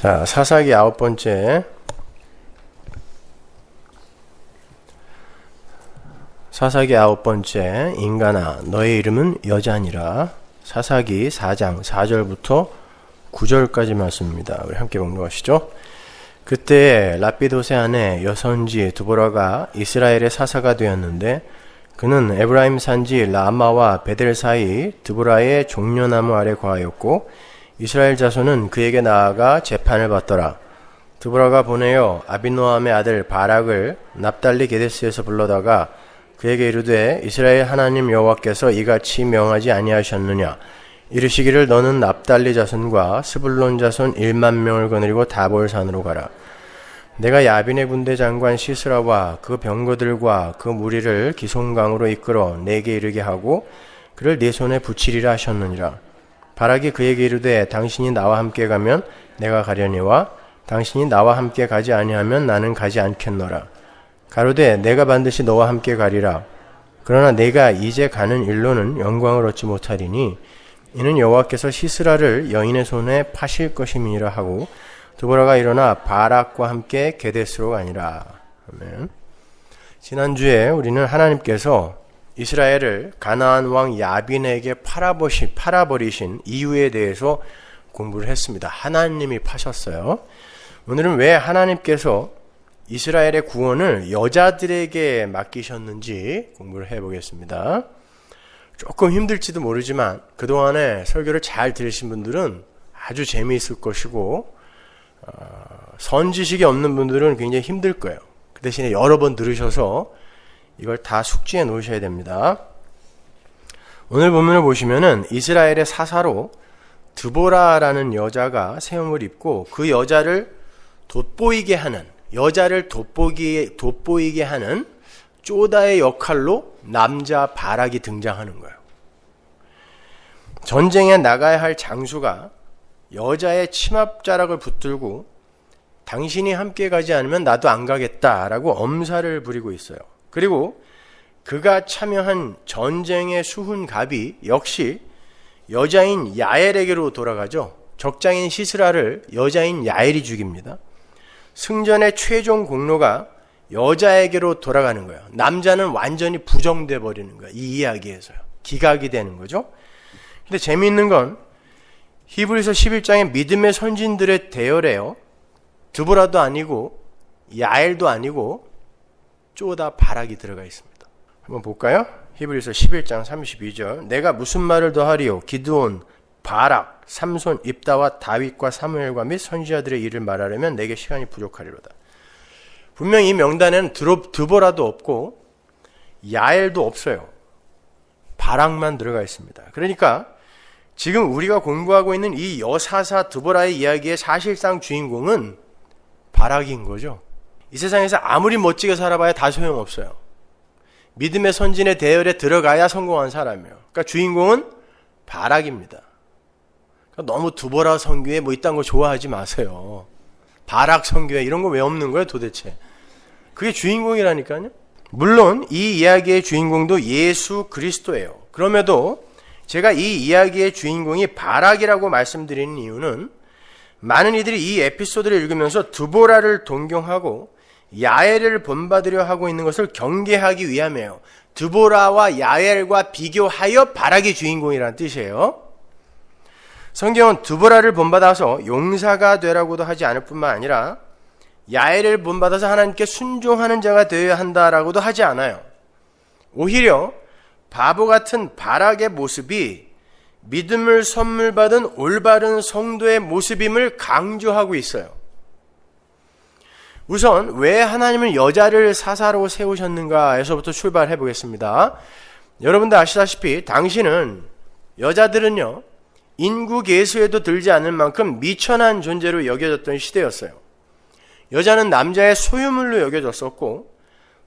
자, 사사기 9번째. 사사기 9번째. 인간아, 너의 이름은 여자니라. 사사기 4장 4절부터 9절까지 말씀입니다. 우리 함께 봉독하시죠. 그때 라피도세 아내 여선지 드보라가 이스라엘의 사사가 되었는데, 그는 에브라임 산지 라마와 베델 사이 드보라의 종려나무 아래 거하였고, 이스라엘 자손은 그에게 나아가 재판을 받더라. 드보라가 보내어 아비노함의 아들 바락을 납달리 게데스에서 불러다가 그에게 이르되, 이스라엘 하나님 여호와께서 이같이 명하지 아니하셨느냐? 이르시기를 너는 납달리 자손과 스불론 자손 1만 명을 거느리고 다볼산으로 가라. 내가 야빈의 군대 장관 시스라와 그 병거들과 그 무리를 기송강으로 이끌어 내게 이르게 하고 그를 네 손에 붙이리라 하셨느니라. 바락이 그에게 이르되, 당신이 나와 함께 가면 내가 가려니와 당신이 나와 함께 가지 아니하면 나는 가지 않겠노라. 가로되, 내가 반드시 너와 함께 가리라. 그러나 내가 이제 가는 일로는 영광을 얻지 못하리니 이는 여호와께서 시스라를 여인의 손에 파실 것임이니라 하고, 드보라가 일어나 바락과 함께 게데스로 가니라. 아멘. 지난주에 우리는 하나님께서 이스라엘을 가나안 왕 야빈에게 팔아버리신 이유에 대해서 공부를 했습니다. 하나님이 파셨어요. 오늘은 왜 하나님께서 이스라엘의 구원을 여자들에게 맡기셨는지 공부를 해보겠습니다. 조금 힘들지도 모르지만 그동안에 설교를 잘 들으신 분들은 아주 재미있을 것이고, 선지식이 없는 분들은 굉장히 힘들 거예요. 그 대신에 여러 번 들으셔서 이걸 다 숙지해 놓으셔야 됩니다. 오늘 본문을 보시면은 이스라엘의 사사로 드보라라는 여자가 세움을 입고 그 여자를 돋보이게 하는 쪼다의 역할로 남자 바락이 등장하는 거예요. 전쟁에 나가야 할 장수가 여자의 치맛자락을 붙들고 당신이 함께 가지 않으면 나도 안 가겠다라고 엄살을 부리고 있어요. 그리고 그가 참여한 전쟁의 수훈갑이 역시 여자인 야엘에게로 돌아가죠. 적장인 시스라를 여자인 야엘이 죽입니다. 승전의 최종 공로가 여자에게로 돌아가는 거예요. 남자는 완전히 부정돼 버리는 거예요. 이 이야기에서요. 기각이 되는 거죠. 근데 재미있는 건 히브리서 11장의 믿음의 선진들의 대열에요. 드보라도 아니고 야엘도 아니고 쪼다 바락이 들어가 있습니다. 한번 볼까요? 히브리서 11장 32절. 내가 무슨 말을 더하리요? 기드온, 바락, 삼손, 입다와 다윗과 사무엘과 및 선지자들의 일을 말하려면 내게 시간이 부족하리로다. 분명히 이 명단에는 드보라도 없고 야엘도 없어요. 바락만 들어가 있습니다. 그러니까 지금 우리가 공부하고 있는 이 여사사 드보라의 이야기의 사실상 주인공은 바락인 거죠. 이 세상에서 아무리 멋지게 살아봐야 다 소용없어요. 믿음의 선진의 대열에 들어가야 성공한 사람이에요. 그러니까 주인공은 바락입니다. 그러니까 너무 드보라 성교회 뭐 이딴 거 좋아하지 마세요. 바락 성교회 이런 거 왜 없는 거예요 도대체? 그게 주인공이라니까요. 물론 이 이야기의 주인공도 예수 그리스도예요. 그럼에도 제가 이 이야기의 주인공이 바락이라고 말씀드리는 이유는 많은 이들이 이 에피소드를 읽으면서 드보라를 동경하고 야엘을 본받으려 하고 있는 것을 경계하기 위함이에요. 드보라와 야엘과 비교하여 바락이 주인공이라는 뜻이에요. 성경은 드보라를 본받아서 용사가 되라고도 하지 않을 뿐만 아니라 야엘을 본받아서 하나님께 순종하는 자가 되어야 한다라고도 하지 않아요. 오히려 바보 같은 바락의 모습이 믿음을 선물 받은 올바른 성도의 모습임을 강조하고 있어요. 우선 왜 하나님은 여자를 사사로 세우셨는가에서부터 출발해 보겠습니다. 여러분들 아시다시피 당시는 여자들은요 인구 계수에도 들지 않을 만큼 미천한 존재로 여겨졌던 시대였어요. 여자는 남자의 소유물로 여겨졌었고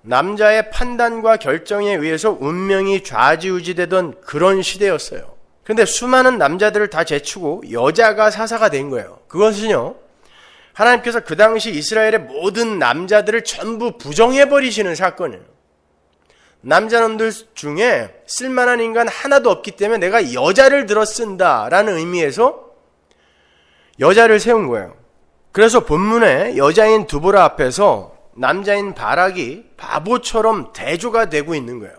남자의 판단과 결정에 의해서 운명이 좌지우지되던 그런 시대였어요. 그런데 수많은 남자들을 다 제치고 여자가 사사가 된 거예요. 그것은요 하나님께서 그 당시 이스라엘의 모든 남자들을 전부 부정해버리시는 사건이에요. 남자놈들 중에 쓸만한 인간 하나도 없기 때문에 내가 여자를 들어 쓴다라는 의미에서 여자를 세운 거예요. 그래서 본문에 여자인 두보라 앞에서 남자인 바락이 바보처럼 대조가 되고 있는 거예요.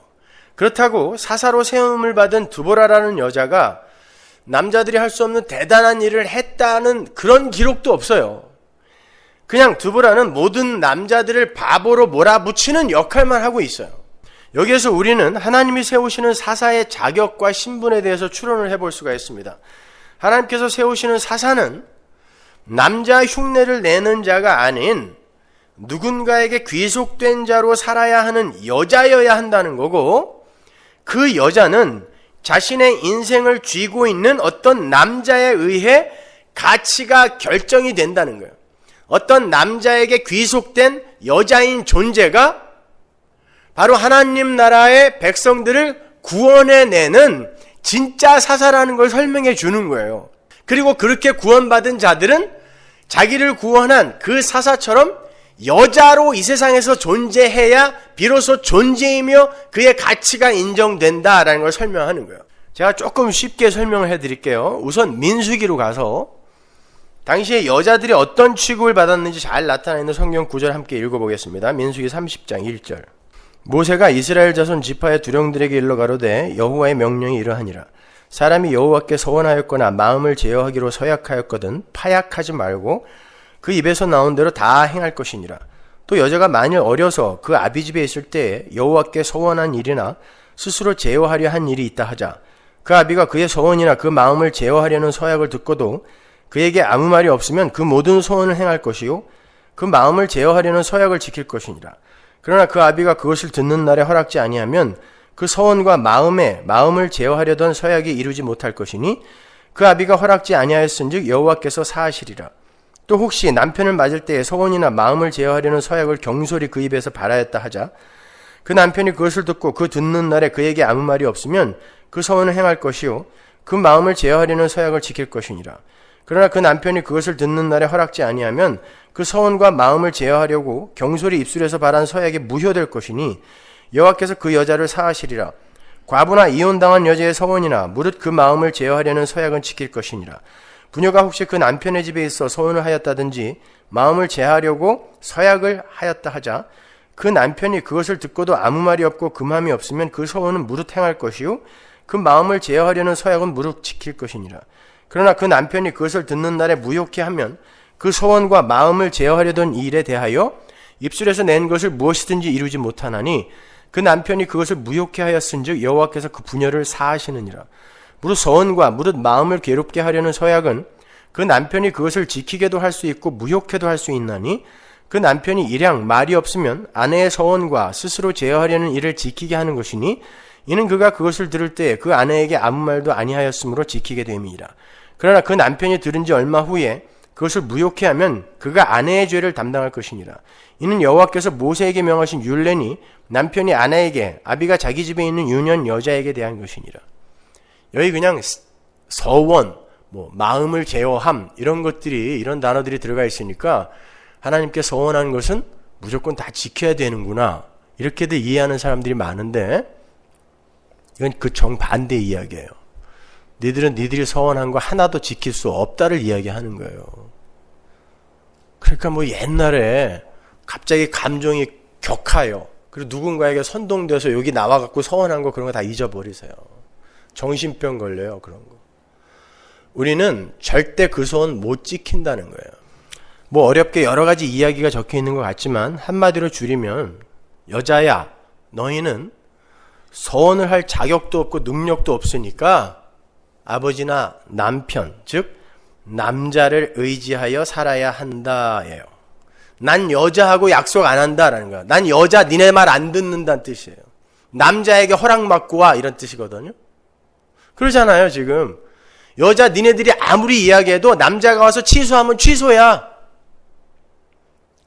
그렇다고 사사로 세움을 받은 두보라라는 여자가 남자들이 할 수 없는 대단한 일을 했다는 그런 기록도 없어요. 그냥 두보라는 모든 남자들을 바보로 몰아붙이는 역할만 하고 있어요. 여기에서 우리는 하나님이 세우시는 사사의 자격과 신분에 대해서 추론을 해볼 수가 있습니다. 하나님께서 세우시는 사사는 남자 흉내를 내는 자가 아닌 누군가에게 귀속된 자로 살아야 하는 여자여야 한다는 거고, 그 여자는 자신의 인생을 쥐고 있는 어떤 남자에 의해 가치가 결정이 된다는 거예요. 어떤 남자에게 귀속된 여자인 존재가 바로 하나님 나라의 백성들을 구원해내는 진짜 사사라는 걸 설명해 주는 거예요. 그리고 그렇게 구원받은 자들은 자기를 구원한 그 사사처럼 여자로 이 세상에서 존재해야 비로소 존재이며 그의 가치가 인정된다라는 걸 설명하는 거예요. 제가 조금 쉽게 설명을 해드릴게요. 우선 민수기로 가서 당시에 여자들이 어떤 취급을 받았는지 잘 나타나 있는 성경 구절 함께 읽어보겠습니다. 민수기 30장 1절. 모세가 이스라엘 자손 지파의 두령들에게 일러 가로되 여호와의 명령이 이러하니라. 사람이 여호와께 서원하였거나 마음을 제어하기로 서약하였거든 파약하지 말고 그 입에서 나온 대로 다 행할 것이니라. 또 여자가 만일 어려서 그 아비집에 있을 때에 여호와께 서원한 일이나 스스로 제어하려 한 일이 있다 하자. 그 아비가 그의 서원이나 그 마음을 제어하려는 서약을 듣고도 그에게 아무 말이 없으면 그 모든 서원을 행할 것이요 그 마음을 제어하려는 서약을 지킬 것이니라. 그러나 그 아비가 그것을 듣는 날에 허락지 아니하면 그 서원과 마음을 제어하려던 서약이 이루지 못할 것이니 그 아비가 허락지 아니하였은즉 여호와께서 사하시리라. 또 혹시 남편을 맞을 때에 서원이나 마음을 제어하려는 서약을 경솔히 그 입에서 발하였다 하자. 그 남편이 그것을 듣고 그 듣는 날에 그에게 아무 말이 없으면 그 서원을 행할 것이요 그 마음을 제어하려는 서약을 지킬 것이니라. 그러나 그 남편이 그것을 듣는 날에 허락지 아니하면 그 서원과 마음을 제어하려고 경솔히 입술에서 발한 서약이 무효될 것이니 여호와께서 그 여자를 사하시리라. 과부나 이혼당한 여자의 서원이나 무릇 그 마음을 제어하려는 서약은 지킬 것이니라. 부녀가 혹시 그 남편의 집에 있어 서원을 하였다든지 마음을 제하려고 서약을 하였다 하자. 그 남편이 그것을 듣고도 아무 말이 없고 금함이 없으면 그 서원은 무릇 행할 것이요 그 마음을 제어하려는 서약은 무릇 지킬 것이니라. 그러나 그 남편이 그것을 듣는 날에 무효케 하면 그 서원과 마음을 제어하려던 일에 대하여 입술에서 낸 것을 무엇이든지 이루지 못하나니 그 남편이 그것을 무효케 하였은즉 여호와께서 그 부녀를 사하시느니라. 무릇 서원과 무릇 마음을 괴롭게 하려는 서약은 그 남편이 그것을 지키게도 할 수 있고 무효케도 할 수 있나니 그 남편이 일양 말이 없으면 아내의 서원과 스스로 제어하려는 일을 지키게 하는 것이니 이는 그가 그것을 들을 때 그 아내에게 아무 말도 아니하였으므로 지키게 됨이니라. 그러나 그 남편이 들은 지 얼마 후에 그것을 무효케 하면 그가 아내의 죄를 담당할 것이니라. 이는 여호와께서 모세에게 명하신 율례니 남편이 아내에게 아비가 자기 집에 있는 유년 여자에게 대한 것이니라. 여기 그냥 서원, 마음을 제어함 이런 것들이 이런 단어들이 들어가 있으니까 하나님께 서원한 것은 무조건 다 지켜야 되는구나 이렇게들 이해하는 사람들이 많은데 이건 그 정반대 이야기예요. 니들은 니들이 서원한 거 하나도 지킬 수 없다를 이야기하는 거예요. 그러니까 옛날에 갑자기 감정이 격하여 그리고 누군가에게 선동돼서 여기 나와갖고 서원한 거 그런 거 다 잊어버리세요. 정신병 걸려요 그런 거. 우리는 절대 그 소원 못 지킨다는 거예요. 어렵게 여러 가지 이야기가 적혀 있는 것 같지만 한마디로 줄이면 여자야 너희는 서원을 할 자격도 없고 능력도 없으니까 아버지나 남편 즉 남자를 의지하여 살아야 한다예요. 난 여자하고 약속 안 한다라는 거야. 난 여자 니네 말 안 듣는다는 뜻이에요. 남자에게 허락받고 와 이런 뜻이거든요. 그러잖아요 지금. 여자 니네들이 아무리 이야기해도 남자가 와서 취소하면 취소야.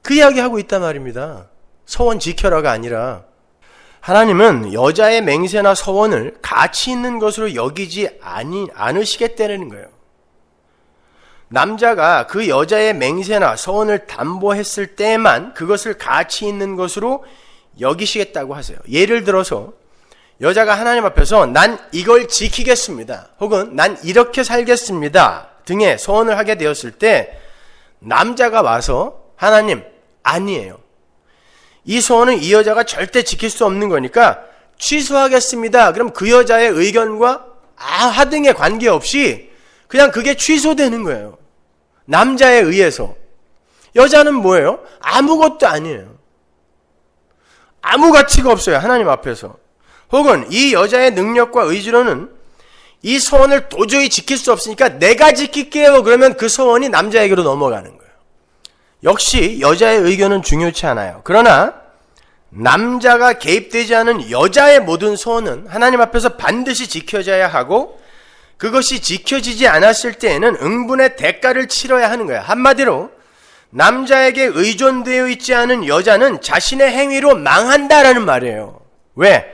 그 이야기하고 있단 말입니다. 서원 지켜라가 아니라 하나님은 여자의 맹세나 서원을 가치 있는 것으로 여기지 않으시겠다는 거예요. 남자가 그 여자의 맹세나 서원을 담보했을 때만 그것을 가치 있는 것으로 여기시겠다고 하세요. 예를 들어서 여자가 하나님 앞에서 난 이걸 지키겠습니다. 혹은 난 이렇게 살겠습니다 등의 서원을 하게 되었을 때 남자가 와서 하나님, 아니에요. 이 소원은 이 여자가 절대 지킬 수 없는 거니까 취소하겠습니다. 그럼 그 여자의 의견과 하등의 관계없이 그냥 그게 취소되는 거예요. 남자에 의해서. 여자는 뭐예요? 아무것도 아니에요. 아무 가치가 없어요. 하나님 앞에서. 혹은 이 여자의 능력과 의지로는 이 소원을 도저히 지킬 수 없으니까 내가 지킬게요. 그러면 그 소원이 남자에게로 넘어가는 거예요. 역시 여자의 의견은 중요치 않아요. 그러나 남자가 개입되지 않은 여자의 모든 소원은 하나님 앞에서 반드시 지켜져야 하고, 그것이 지켜지지 않았을 때에는 응분의 대가를 치러야 하는 거예요. 한마디로 남자에게 의존되어 있지 않은 여자는 자신의 행위로 망한다라는 말이에요. 왜?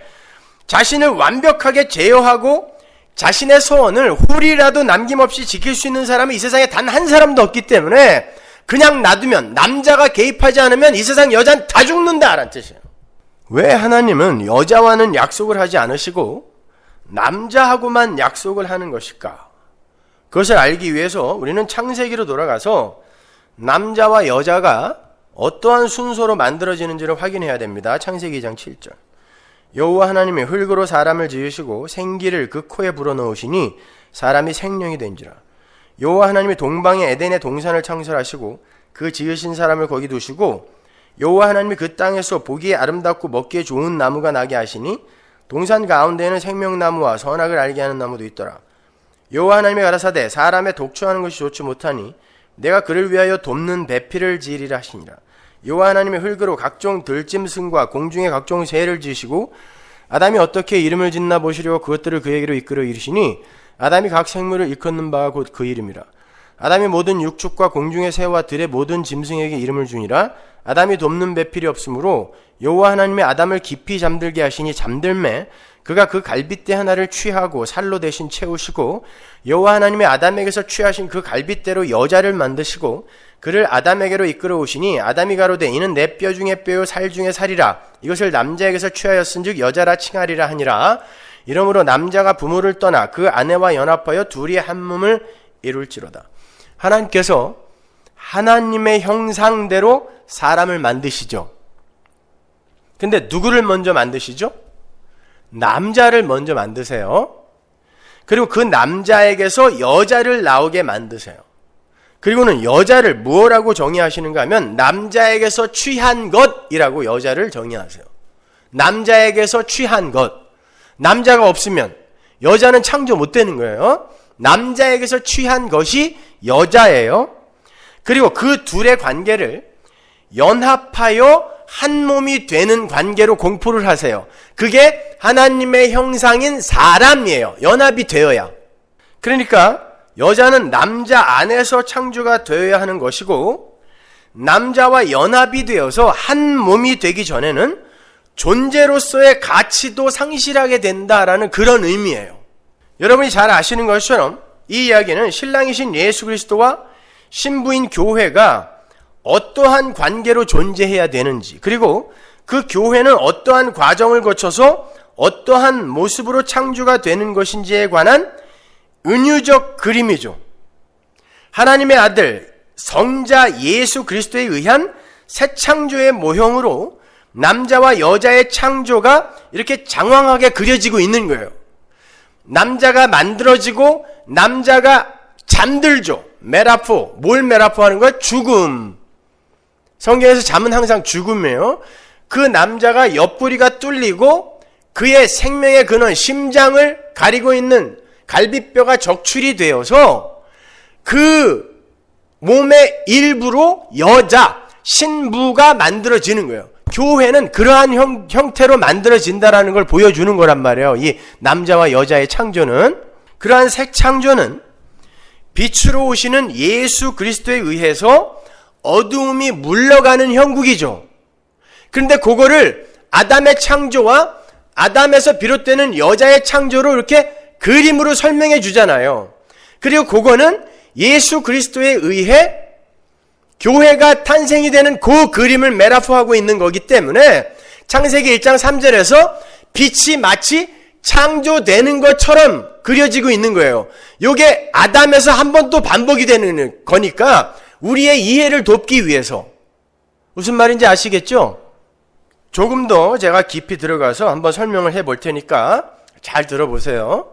자신을 완벽하게 제어하고 자신의 소원을 훌이라도 남김없이 지킬 수 있는 사람은 이 세상에 단 한 사람도 없기 때문에 그냥 놔두면, 남자가 개입하지 않으면 이 세상 여자는 다 죽는다라는 뜻이에요. 왜 하나님은 여자와는 약속을 하지 않으시고 남자하고만 약속을 하는 것일까? 그것을 알기 위해서 우리는 창세기로 돌아가서 남자와 여자가 어떠한 순서로 만들어지는지를 확인해야 됩니다. 창세기 2장 7절. 여호와 하나님이 흙으로 사람을 지으시고 생기를 그 코에 불어넣으시니 사람이 생명이 된지라. 여호와 하나님이 동방의 에덴의 동산을 창설하시고 그 지으신 사람을 거기 두시고, 여호와 하나님이 그 땅에서 보기에 아름답고 먹기에 좋은 나무가 나게 하시니 동산 가운데에는 생명나무와 선악을 알게 하는 나무도 있더라. 여호와 하나님이 가라사대 사람의 독초하는 것이 좋지 못하니 내가 그를 위하여 돕는 배필을 지으리라 하시니라. 여호와 하나님이 흙으로 각종 들짐승과 공중의 각종 새를 지으시고 아담이 어떻게 이름을 짓나 보시려고 그것들을 그에게로 이끌어 이르시니 아담이 각 생물을 일컫는 바가 곧 그 이름이라. 아담이 모든 육축과 공중의 새와 들의 모든 짐승에게 이름을 주니라. 아담이 돕는 배필이 없으므로 여호와 하나님이 아담을 깊이 잠들게 하시니 잠들매 그가 그 갈빗대 하나를 취하고 살로 대신 채우시고, 여호와 하나님이 아담에게서 취하신 그 갈빗대로 여자를 만드시고 그를 아담에게로 이끌어 오시니 아담이 가로되 이는 내 뼈 중에 뼈요 살 중에 살이라. 이것을 남자에게서 취하였은즉 여자라 칭하리라 하니라. 이러므로 남자가 부모를 떠나 그 아내와 연합하여 둘이 한 몸을 이룰지로다. 하나님께서 하나님의 형상대로 사람을 만드시죠. 근데 누구를 먼저 만드시죠? 남자를 먼저 만드세요. 그리고 그 남자에게서 여자를 나오게 만드세요. 그리고는 여자를 무엇이라고 정의하시는가 하면 남자에게서 취한 것이라고 여자를 정의하세요. 남자에게서 취한 것. 남자가 없으면 여자는 창조 못 되는 거예요. 남자에게서 취한 것이 여자예요. 그리고 그 둘의 관계를 연합하여 한 몸이 되는 관계로 공포를 하세요. 그게 하나님의 형상인 사람이에요. 연합이 되어야. 그러니까 여자는 남자 안에서 창조가 되어야 하는 것이고, 남자와 연합이 되어서 한 몸이 되기 전에는 존재로서의 가치도 상실하게 된다라는 그런 의미예요. 여러분이 잘 아시는 것처럼 이 이야기는 신랑이신 예수 그리스도와 신부인 교회가 어떠한 관계로 존재해야 되는지, 그리고 그 교회는 어떠한 과정을 거쳐서 어떠한 모습으로 창조가 되는 것인지에 관한 은유적 그림이죠. 하나님의 아들 성자 예수 그리스도에 의한 새 창조의 모형으로 남자와 여자의 창조가 이렇게 장황하게 그려지고 있는 거예요. 남자가 만들어지고 남자가 잠들죠. 메라포. 뭘 메라포 하는 거야? 죽음. 성경에서 잠은 항상 죽음이에요. 그 남자가 옆구리가 뚫리고 그의 생명의 근원 심장을 가리고 있는 갈비뼈가 적출이 되어서 그 몸의 일부로 여자, 신부가 만들어지는 거예요. 교회는 그러한 형태로 만들어진다라는 걸 보여주는 거란 말이에요. 이 남자와 여자의 창조는. 그러한 새 창조는 빛으로 오시는 예수 그리스도에 의해서 어두움이 물러가는 형국이죠. 그런데 그거를 아담의 창조와 아담에서 비롯되는 여자의 창조로 이렇게 그림으로 설명해 주잖아요. 그리고 그거는 예수 그리스도에 의해 교회가 탄생이 되는 그 그림을 메라포하고 있는 거기 때문에 창세기 1장 3절에서 빛이 마치 창조되는 것처럼 그려지고 있는 거예요. 이게 아담에서 한 번 또 반복이 되는 거니까 우리의 이해를 돕기 위해서. 무슨 말인지 아시겠죠? 조금 더 제가 깊이 들어가서 한번 설명을 해볼 테니까 잘 들어보세요.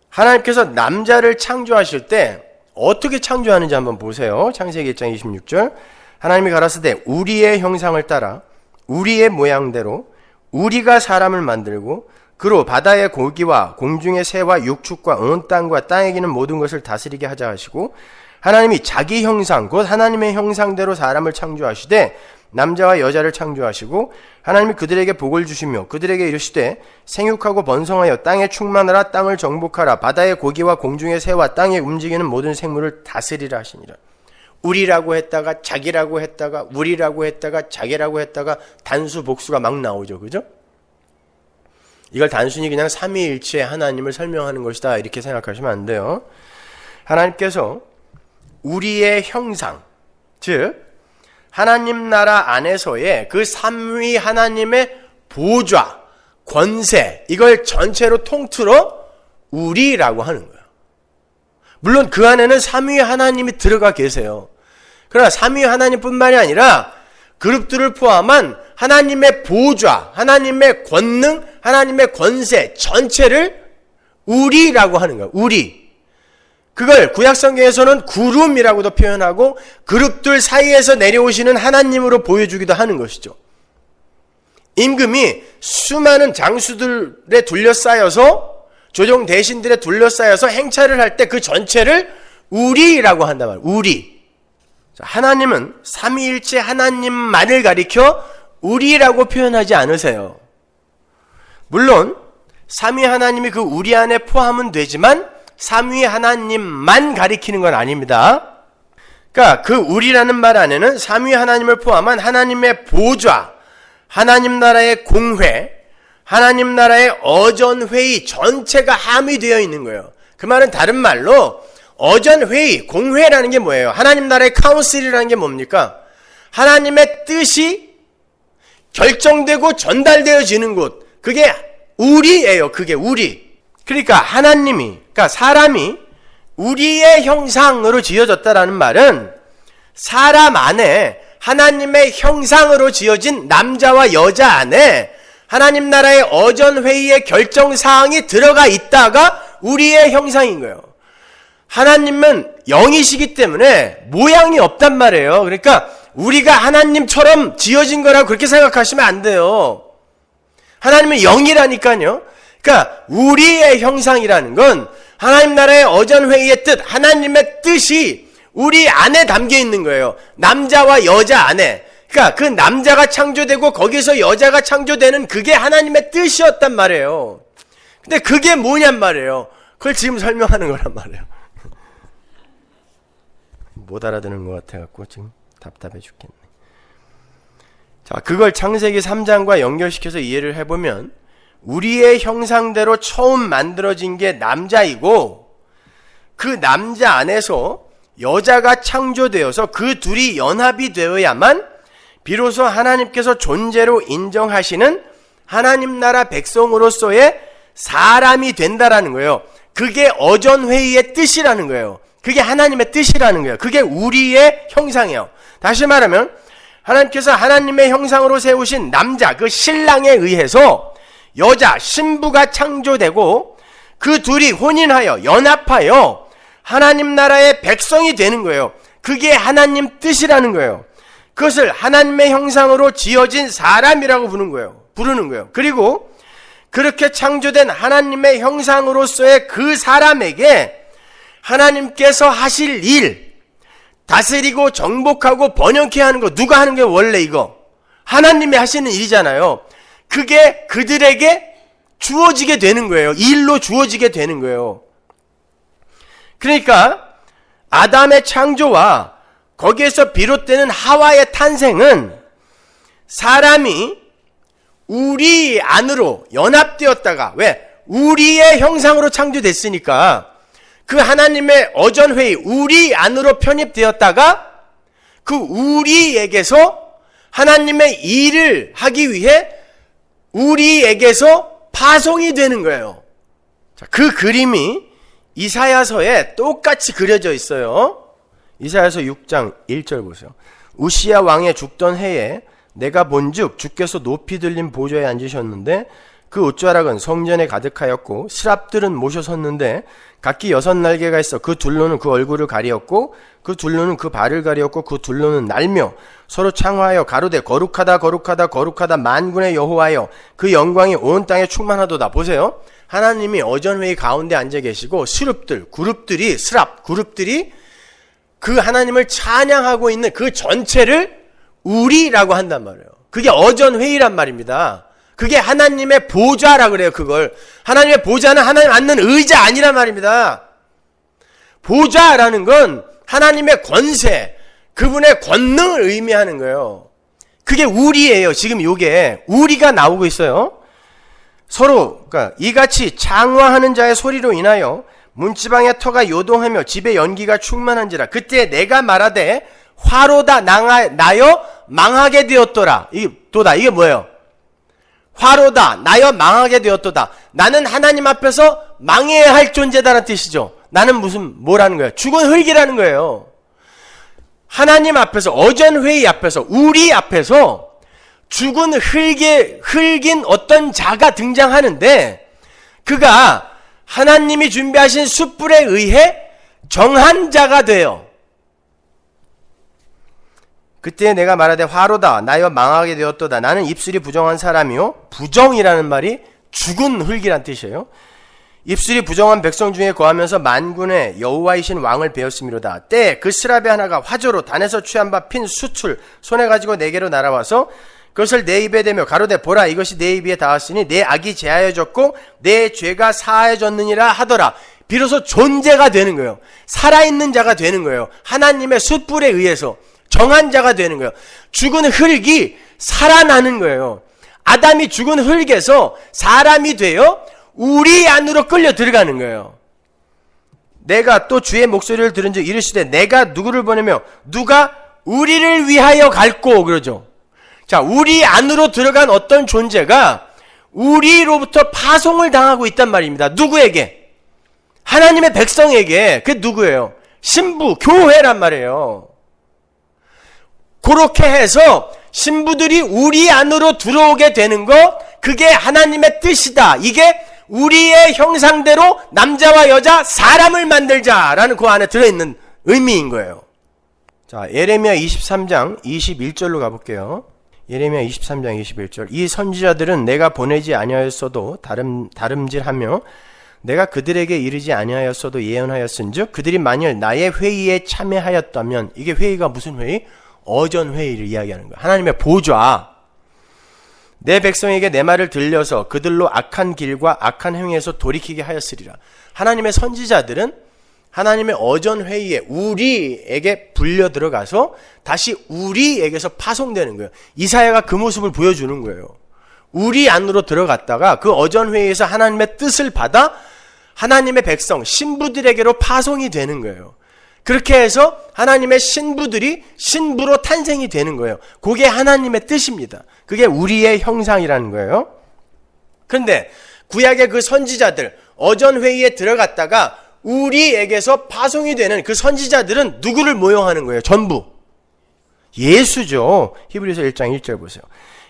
하나님께서 남자를 창조하실 때 어떻게 창조하는지 한번 보세요. 창세기 1장 26절. 하나님이 가라사대 우리의 형상을 따라 우리의 모양대로 우리가 사람을 만들고 그로 바다의 고기와 공중의 새와 육축과 온 땅과 땅에 기는 모든 것을 다스리게 하자 하시고 하나님이 자기 형상 곧 하나님의 형상대로 사람을 창조하시되 남자와 여자를 창조하시고 하나님이 그들에게 복을 주시며 그들에게 이르시되 생육하고 번성하여 땅에 충만하라 땅을 정복하라 바다의 고기와 공중의 새와 땅에 움직이는 모든 생물을 다스리라 하시니라. 우리라고 했다가 자기라고 했다가 우리라고 했다가 자기라고 했다가 단수 복수가 막 나오죠. 그죠? 이걸 단순히 그냥 삼위일체의 하나님을 설명하는 것이다 이렇게 생각하시면 안 돼요. 하나님께서 우리의 형상, 즉 하나님 나라 안에서의 그 삼위 하나님의 보좌, 권세, 이걸 전체로 통틀어 우리라고 하는 거예요. 물론 그 안에는 삼위 하나님이 들어가 계세요. 그러나 삼위 하나님뿐만이 아니라 그룹들을 포함한 하나님의 보좌, 하나님의 권능, 하나님의 권세 전체를 우리라고 하는 거예요. 우리. 그걸 구약성경에서는 구름이라고도 표현하고 그룹들 사이에서 내려오시는 하나님으로 보여주기도 하는 것이죠. 임금이 수많은 장수들에 둘러싸여서 조정 대신들에 둘러싸여서 행차를 할 때 그 전체를 우리라고 한단 말이에요. 우리. 하나님은 삼위일체 하나님만을 가리켜 우리라고 표현하지 않으세요. 물론 삼위 하나님이 그 우리 안에 포함은 되지만 삼위 하나님만 가리키는 건 아닙니다. 그러니까 그 우리라는 말 안에는 삼위 하나님을 포함한 하나님의 보좌, 하나님 나라의 공회, 하나님 나라의 어전회의 전체가 함유되어 있는 거예요. 그 말은 다른 말로 어전회의, 공회라는 게 뭐예요? 하나님 나라의 카운슬이라는 게 뭡니까? 하나님의 뜻이 결정되고 전달되어지는 곳. 그게 우리예요. 그게 우리. 그러니까 그러니까 사람이 우리의 형상으로 지어졌다라는 말은 사람 안에 하나님의 형상으로 지어진 남자와 여자 안에 하나님 나라의 어전회의의 결정사항이 들어가 있다가 우리의 형상인 거예요. 하나님은 영이시기 때문에 모양이 없단 말이에요. 그러니까 우리가 하나님처럼 지어진 거라고 그렇게 생각하시면 안 돼요. 하나님은 영이라니까요. 그러니까 우리의 형상이라는 건 하나님 나라의 어전회의의 뜻, 하나님의 뜻이 우리 안에 담겨 있는 거예요. 남자와 여자 안에. 그러니까 그 남자가 창조되고 거기서 여자가 창조되는 그게 하나님의 뜻이었단 말이에요. 근데 그게 뭐냔 말이에요. 그걸 지금 설명하는 거란 말이에요. 못 알아듣는 것 같아갖고 지금 답답해 죽겠네. 자, 그걸 창세기 3장과 연결시켜서 이해를 해보면 우리의 형상대로 처음 만들어진 게 남자이고 그 남자 안에서 여자가 창조되어서 그 둘이 연합이 되어야만 비로소 하나님께서 존재로 인정하시는 하나님 나라 백성으로서의 사람이 된다라는 거예요. 그게 어전회의의 뜻이라는 거예요. 그게 하나님의 뜻이라는 거예요. 그게 우리의 형상이에요. 다시 말하면 하나님께서 하나님의 형상으로 세우신 남자, 그 신랑에 의해서 여자, 신부가 창조되고 그 둘이 혼인하여 연합하여 하나님 나라의 백성이 되는 거예요. 그게 하나님 뜻이라는 거예요. 그것을 하나님의 형상으로 지어진 사람이라고 부르는 거예요. 그리고 그렇게 창조된 하나님의 형상으로서의 그 사람에게 하나님께서 하실 일, 다스리고 정복하고 번영케 하는 거 누가 하는 게 원래 이거? 하나님이 하시는 일이잖아요. 그게 그들에게 주어지게 되는 거예요. 일로 주어지게 되는 거예요. 그러니까 아담의 창조와 거기에서 비롯되는 하와의 탄생은 사람이 우리 안으로 연합되었다가 왜? 우리의 형상으로 창조됐으니까 그 하나님의 어전회의 우리 안으로 편입되었다가 그 우리에게서 하나님의 일을 하기 위해 우리에게서 파송이 되는 거예요. 자, 그 그림이 이사야서에 똑같이 그려져 있어요. 이사야서 6장 1절 보세요. 우시야 왕의 죽던 해에 내가 본즉 주께서 높이 들린 보좌에 앉으셨는데 그 옷자락은 성전에 가득하였고 스랍들은 모셔 섰는데 각기 6날개가 있어 그 둘로는 그 얼굴을 가리었고 그 둘로는 그 발을 가리었고 그 둘로는 날며 서로 창화하여 가로되 거룩하다 거룩하다 거룩하다 만군의 여호와여 그 영광이 온 땅에 충만하도다. 보세요. 하나님이 어전회의 가운데 앉아 계시고 그룹들이 그 하나님을 찬양하고 있는 그 전체를 우리라고 한단 말이에요. 그게 어전회의란 말입니다. 그게 하나님의 보좌라 그래요. 그걸 하나님의 보좌는 하나님 앉는 의자 아니란 말입니다. 보좌라는 건 하나님의 권세, 그분의 권능을 의미하는 거예요. 그게 우리예요. 지금 이게 우리가 나오고 있어요. 서로 그러니까 이같이 창화하는 자의 소리로 인하여 문지방의 터가 요동하며 집에 연기가 충만한지라. 그때 내가 말하되 화로다 나여 망하게 되었더라. 이게 뭐예요? 화로다 나여 망하게 되었도다. 나는 하나님 앞에서 망해야 할 존재다라는 뜻이죠. 나는 뭐라는 거예요? 죽은 흙이라는 거예요. 하나님 앞에서, 어전회의 앞에서, 우리 앞에서 죽은 흙인 어떤 자가 등장하는데 그가 하나님이 준비하신 숯불에 의해 정한 자가 돼요. 그때 내가 말하되 화로다 나여 망하게 되었도다. 나는 입술이 부정한 사람이요. 부정이라는 말이 죽은 흙이란 뜻이에요. 입술이 부정한 백성 중에 거하면서 만군의 여호와이신 왕을 배웠음이로다. 때 그 스랍의 하나가 화조로 단에서 취한 바 핀 숯을 손에 가지고 내게로 날아와서 그것을 내 입에 대며 가로되 보라 이것이 내 입에 닿았으니 내 악이 제하여졌고 내 죄가 사하여졌느니라 하더라. 비로소 존재가 되는 거예요. 살아있는 자가 되는 거예요. 하나님의 숯불에 의해서 정한 자가 되는 거예요. 죽은 흙이 살아나는 거예요. 아담이 죽은 흙에서 사람이 되어 우리 안으로 끌려 들어가는 거예요. 내가 또 주의 목소리를 들은 즉 이르시되 내가 누구를 보내며 누가 우리를 위하여 갈꼬 그러죠. 자, 우리 안으로 들어간 어떤 존재가 우리로부터 파송을 당하고 있단 말입니다. 누구에게? 하나님의 백성에게. 그게 누구예요? 신부, 교회란 말이에요. 그렇게 해서 신부들이 우리 안으로 들어오게 되는 거, 그게 하나님의 뜻이다. 이게 우리의 형상대로 남자와 여자, 사람을 만들자라는 그 안에 들어있는 의미인 거예요. 자, 예레미야 23장 21절로 가볼게요. 예레미야 23장 21절. 이 선지자들은 내가 보내지 아니하였어도 다름질하며 내가 그들에게 이르지 아니하였어도 예언하였은즉 그들이 만일 나의 회의에 참여하였다면, 이게 회의가 무슨 회의? 어전회의를 이야기하는 거야. 하나님의 보좌. 내 백성에게 내 말을 들려서 그들로 악한 길과 악한 행위에서 돌이키게 하였으리라. 하나님의 선지자들은 하나님의 어전회의에 우리에게 불려 들어가서 다시 우리에게서 파송되는 거예요. 이사야가 그 모습을 보여주는 거예요. 우리 안으로 들어갔다가 그 어전회의에서 하나님의 뜻을 받아 하나님의 백성, 신부들에게로 파송이 되는 거예요. 그렇게 해서 하나님의 신부들이 신부로 탄생이 되는 거예요. 그게 하나님의 뜻입니다. 그게 우리의 형상이라는 거예요. 그런데 구약의 그 선지자들, 어전회의에 들어갔다가 우리에게서 파송이 되는 그 선지자들은 누구를 모형하는 거예요? 전부 예수죠. 히브리서 1장 1절 보세요.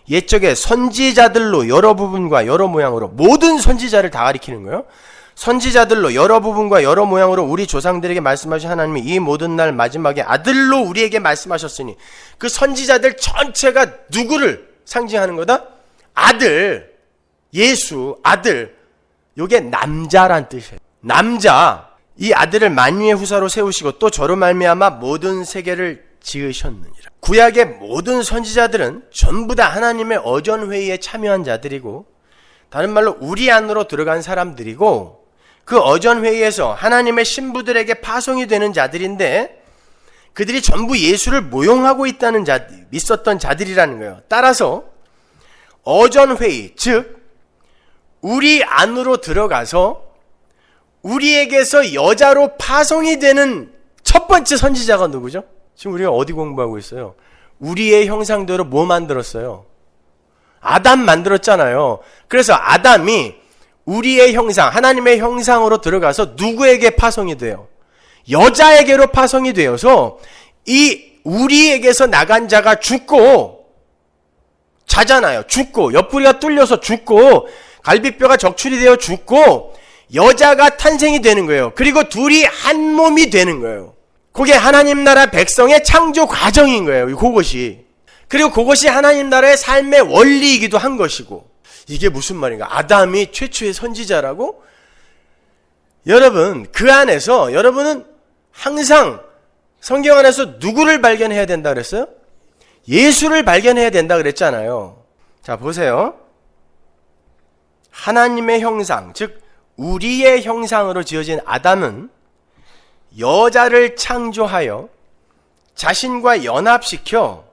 옛적에 선지자들로 여러 부분과 여러 모양으로, 모든 선지자를 다 가리키는 거예요. 선지자들로 여러 부분과 여러 모양으로 우리 조상들에게 말씀하신 하나님이 이 모든 날 마지막에 아들로 우리에게 말씀하셨으니, 그 선지자들 전체가 누구를 상징하는 거다? 아들, 예수, 아들. 이게 남자란 뜻이에요. 남자. 이 아들을 만유의 후사로 세우시고 또 저로 말미암아 모든 세계를 지으셨느니라. 구약의 모든 선지자들은 전부 다 하나님의 어전회의에 참여한 자들이고, 다른 말로 우리 안으로 들어간 사람들이고, 그 어전회의에서 하나님의 신부들에게 파송이 되는 자들인데, 그들이 전부 예수를 모형하고 있다는 믿었던 자들이라는 거예요. 따라서 어전회의, 즉 우리 안으로 들어가서 우리에게서 여자로 파송이 되는 첫 번째 선지자가 누구죠? 지금 우리가 어디 공부하고 있어요? 우리의 형상대로 뭐 만들었어요? 아담 만들었잖아요. 그래서 아담이 우리의 형상, 하나님의 형상으로 들어가서 누구에게 파송이 돼요? 여자에게로 파송이 되어서 이 우리에게서 나간 자가 죽고 자잖아요. 죽고 옆구리가 뚫려서 죽고 갈비뼈가 적출이 되어 죽고 여자가 탄생이 되는 거예요. 그리고 둘이 한 몸이 되는 거예요. 그게 하나님 나라 백성의 창조 과정인 거예요. 그것이. 그리고 그것이 하나님 나라의 삶의 원리이기도 한 것이고. 이게 무슨 말인가? 아담이 최초의 선지자라고? 여러분, 그 안에서 여러분은 항상 성경 안에서 누구를 발견해야 된다 그랬어요? 예수를 발견해야 된다 그랬잖아요. 자, 보세요. 하나님의 형상, 즉 우리의 형상으로 지어진 아담은 여자를 창조하여 자신과 연합시켜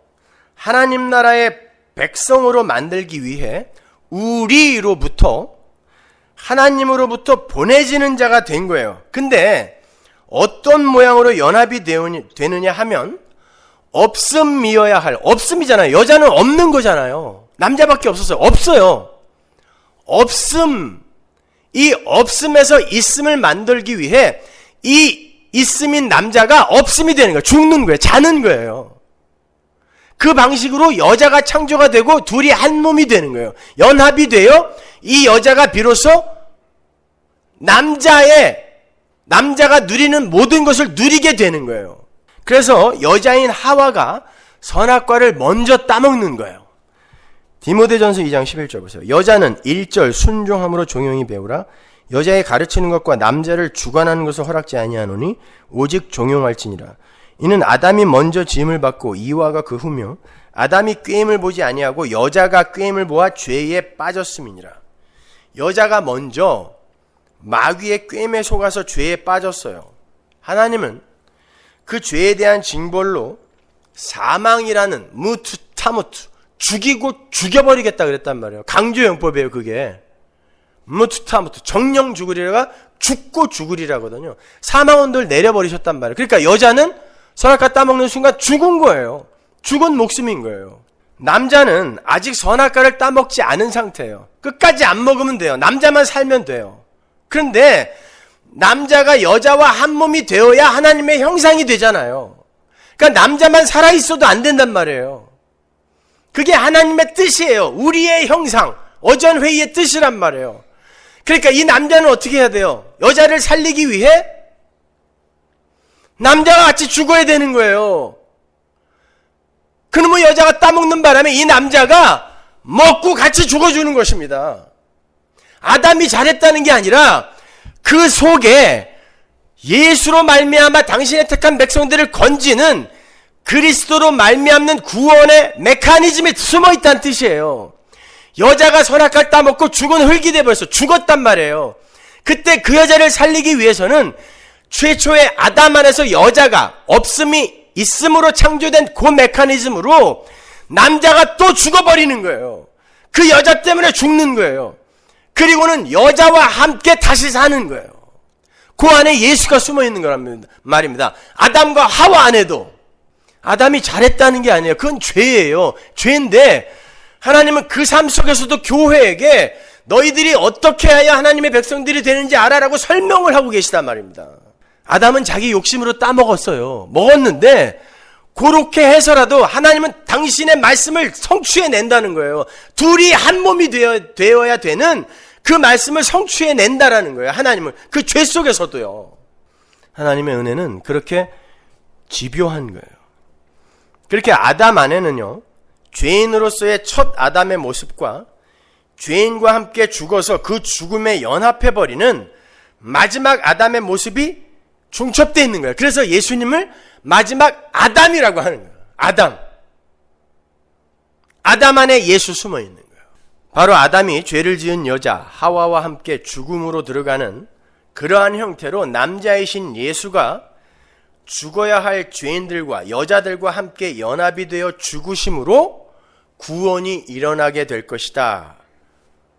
하나님 나라의 백성으로 만들기 위해 우리로부터 하나님으로부터 보내지는 자가 된 거예요. 근데 어떤 모양으로 연합이 되느냐 하면 없음이어야 할, 없음이잖아요. 여자는 없는 거잖아요. 남자밖에 없었어요. 없어요. 없음, 이 없음에서 있음을 만들기 위해 이 있음인 남자가 없음이 되는 거예요. 죽는 거예요. 자는 거예요. 그 방식으로 여자가 창조가 되고 둘이 한 몸이 되는 거예요. 연합이 되어 이 여자가 비로소 남자가 누리는 모든 것을 누리게 되는 거예요. 그래서 여자인 하와가 선악과를 먼저 따먹는 거예요. 디모데전서 2장 11절 보세요. 여자는 1절 순종함으로 종용히 배우라. 여자의 가르치는 것과 남자를 주관하는 것을 허락지 아니하노니 오직 종용할지니라. 이는 아담이 먼저 지음을 받고 이와가 그 후며 아담이 꾀임을 보지 아니하고 여자가 꾀임을 보아 죄에 빠졌음이니라. 여자가 먼저 마귀의 꾀임에 속아서 죄에 빠졌어요. 하나님은 그 죄에 대한 징벌로 사망이라는 무투타무투, 죽이고 죽여버리겠다 그랬단 말이에요. 강조용법이에요. 그게 무투타무투, 정령 죽으리라가 죽고 죽으리라거든요. 사망원도를 내려버리셨단 말이에요. 그러니까 여자는 선악과 따먹는 순간 죽은 거예요. 죽은 목숨인 거예요. 남자는 아직 선악과를 따먹지 않은 상태예요. 끝까지 안 먹으면 돼요. 남자만 살면 돼요. 그런데 남자가 여자와 한 몸이 되어야 하나님의 형상이 되잖아요. 그러니까 남자만 살아있어도 안 된단 말이에요. 그게 하나님의 뜻이에요. 우리의 형상, 어전회의의 뜻이란 말이에요. 그러니까 이 남자는 어떻게 해야 돼요? 여자를 살리기 위해 남자가 같이 죽어야 되는 거예요. 그러면 여자가 따먹는 바람에 이 남자가 먹고 같이 죽어주는 것입니다. 아담이 잘했다는 게 아니라 그 속에 예수로 말미암아 당신의 택한 백성들을 건지는 그리스도로 말미암는 구원의 메커니즘이 숨어 있다는 뜻이에요. 여자가 선악과를 따먹고 죽은 흙이 되어버렸어. 죽었단 말이에요. 그때 그 여자를 살리기 위해서는 최초의 아담 안에서 여자가 없음이 있음으로 창조된 그 메커니즘으로 남자가 또 죽어버리는 거예요. 그 여자 때문에 죽는 거예요. 그리고는 여자와 함께 다시 사는 거예요. 그 안에 예수가 숨어 있는 거란 말입니다. 아담과 하와 안에도. 아담이 잘했다는 게 아니에요. 그건 죄예요. 죄인데 하나님은 그 삶 속에서도 교회에게 너희들이 어떻게 해야 하나님의 백성들이 되는지 알아라고 설명을 하고 계시단 말입니다. 아담은 자기 욕심으로 따먹었어요. 먹었는데 그렇게 해서라도 하나님은 당신의 말씀을 성취해낸다는 거예요. 둘이 한 몸이 되어야 되는 그 말씀을 성취해낸다라는 거예요. 하나님은 그 죄 속에서도요. 하나님의 은혜는 그렇게 집요한 거예요. 그렇게 아담 안에는요, 죄인으로서의 첫 아담의 모습과 죄인과 함께 죽어서 그 죽음에 연합해버리는 마지막 아담의 모습이 중첩되어 있는 거예요. 그래서 예수님을 마지막 아담이라고 하는 거예요. 아담. 아담 안에 예수 숨어 있는 거예요. 바로 아담이 죄를 지은 여자 하와와 함께 죽음으로 들어가는 그러한 형태로 남자이신 예수가 죽어야 할 죄인들과 여자들과 함께 연합이 되어 죽으심으로 구원이 일어나게 될 것이다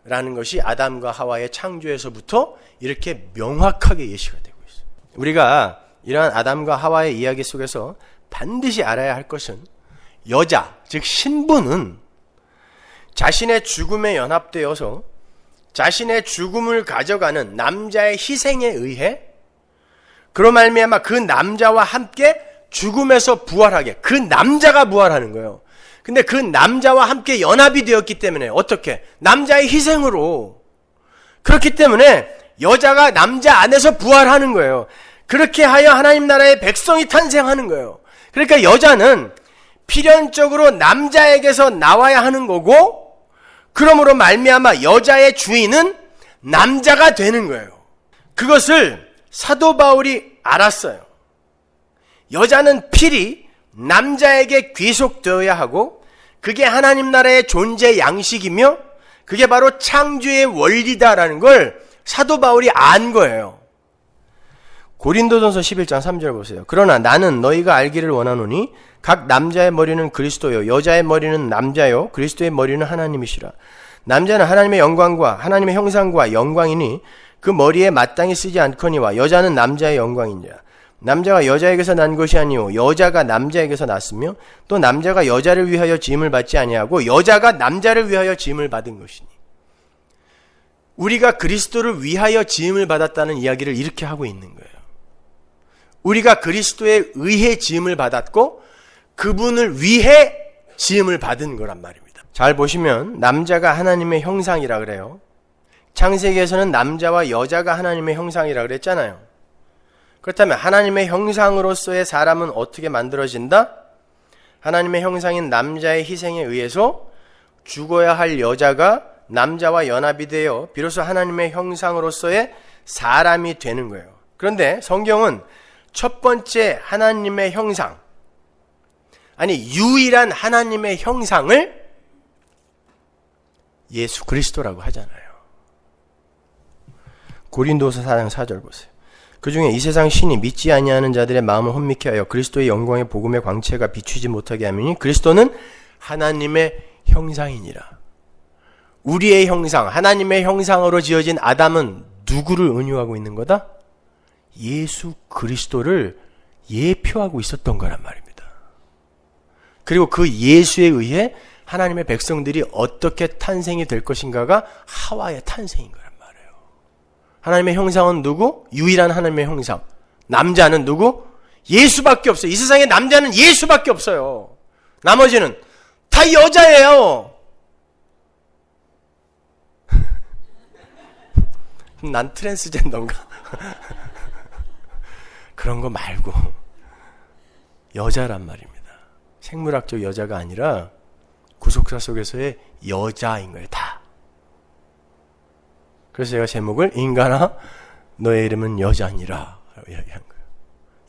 라는 것이 아담과 하와의 창조에서부터 이렇게 명확하게 예시가 되고 있어요. 우리가 이러한 아담과 하와의 이야기 속에서 반드시 알아야 할 것은 여자, 즉 신부는 자신의 죽음에 연합되어서 자신의 죽음을 가져가는 남자의 희생에 의해 그로 말미암아 그 남자와 함께 죽음에서 부활하게. 그 남자가 부활하는 거예요. 근데 그 남자와 함께 연합이 되었기 때문에 어떻게? 남자의 희생으로. 그렇기 때문에 여자가 남자 안에서 부활하는 거예요. 그렇게 하여 하나님 나라의 백성이 탄생하는 거예요. 그러니까 여자는 필연적으로 남자에게서 나와야 하는 거고, 그러므로 말미암아 여자의 주인은 남자가 되는 거예요. 그것을 사도 바울이 알았어요. 여자는 필히 남자에게 귀속되어야 하고, 그게 하나님 나라의 존재 양식이며 그게 바로 창조의 원리다라는 걸 사도 바울이 안 거예요. 고린도전서 11장 3절 보세요. 그러나 나는 너희가 알기를 원하노니 각 남자의 머리는 그리스도요 여자의 머리는 남자요 그리스도의 머리는 하나님이시라. 남자는 하나님의 영광과 하나님의 형상과 영광이니 그 머리에 마땅히 쓰지 않거니와 여자는 남자의 영광이니라. 남자가 여자에게서 난 것이 아니요 여자가 남자에게서 났으며 또 남자가 여자를 위하여 지음을 받지 아니하고 여자가 남자를 위하여 지음을 받은 것이니. 우리가 그리스도를 위하여 지음을 받았다는 이야기를 이렇게 하고 있는 거예요. 우리가 그리스도에 의해 지음을 받았고 그분을 위해 지음을 받은 거란 말입니다. 잘 보시면 남자가 하나님의 형상이라 그래요. 창세기에서는 남자와 여자가 하나님의 형상이라 그랬잖아요. 그렇다면 하나님의 형상으로서의 사람은 어떻게 만들어진다? 하나님의 형상인 남자의 희생에 의해서 죽어야 할 여자가 남자와 연합이 되어 비로소 하나님의 형상으로서의 사람이 되는 거예요. 그런데 성경은 첫 번째 하나님의 형상, 아니 유일한 하나님의 형상을 예수 그리스도라고 하잖아요. 고린도서 4장 4절 보세요. 그 중에 이 세상 신이 믿지 아니하는 자들의 마음을 혼미케 하여 그리스도의 영광의 복음의 광채가 비추지 못하게 하미니 그리스도는 하나님의 형상이니라. 우리의 형상, 하나님의 형상으로 지어진 아담은 누구를 은유하고 있는 거다? 예수 그리스도를 예표하고 있었던 거란 말입니다. 그리고 그 예수에 의해 하나님의 백성들이 어떻게 탄생이 될 것인가가 하와의 탄생인 거란 말이에요. 하나님의 형상은 누구? 유일한 하나님의 형상. 남자는 누구? 예수밖에 없어요. 이 세상에 남자는 예수밖에 없어요. 나머지는 다 여자예요. 난 트랜스젠더인가? 그런 거 말고 여자란 말입니다. 생물학적 여자가 아니라 구속사 속에서의 여자인 거예요. 다. 그래서 제가 제목을 인간아 너의 이름은 여자니라 이야기한 거예요.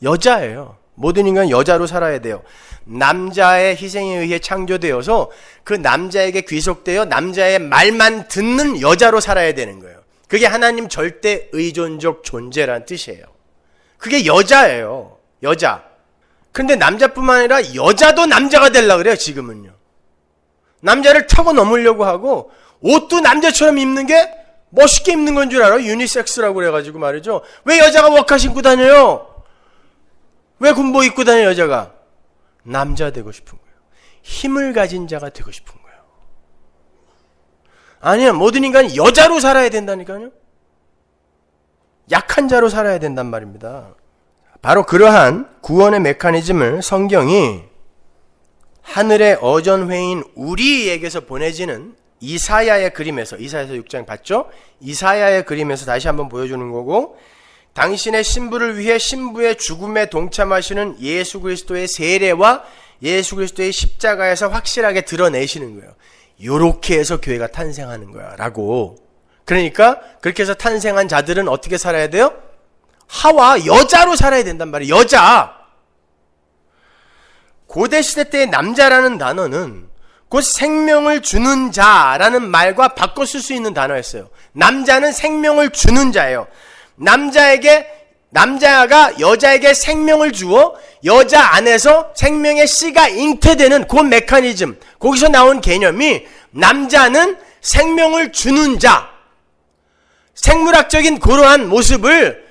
여자예요. 모든 인간은 여자로 살아야 돼요. 남자의 희생에 의해 창조되어서 그 남자에게 귀속되어 남자의 말만 듣는 여자로 살아야 되는 거예요. 그게 하나님 절대 의존적 존재란 뜻이에요. 그게 여자예요. 여자. 근데 남자뿐만 아니라 여자도 남자가 되려고 그래요. 지금은요. 남자를 타고 넘으려고 하고 옷도 남자처럼 입는 게 멋있게 입는 건 줄 알아요. 유니섹스라고 그래가지고 말이죠. 왜 여자가 워카 신고 다녀요? 왜 군복 입고 다녀요 여자가? 남자 되고 싶은 거예요. 힘을 가진 자가 되고 싶은 거예요. 아니야, 모든 인간이 여자로 살아야 된다니까요. 약한 자로 살아야 된단 말입니다. 바로 그러한 구원의 메커니즘을 성경이 하늘의 어전회인 우리에게서 보내지는 이사야의 그림에서, 이사야서 6장 봤죠? 이사야의 그림에서 다시 한번 보여주는 거고, 당신의 신부를 위해 신부의 죽음에 동참하시는 예수 그리스도의 세례와 예수 그리스도의 십자가에서 확실하게 드러내시는 거예요. 요렇게 해서 교회가 탄생하는 거야 라고. 그러니까 그렇게 해서 탄생한 자들은 어떻게 살아야 돼요? 하와 여자로 살아야 된단 말이에요. 여자. 고대시대 때의 남자라는 단어는 곧 생명을 주는 자라는 말과 바꿔 쓸 수 있는 단어였어요. 남자는 생명을 주는 자예요. 남자가 여자에게 생명을 주어 여자 안에서 생명의 씨가 잉태되는 그 메커니즘, 거기서 나온 개념이 남자는 생명을 주는 자, 생물학적인 그러한 모습을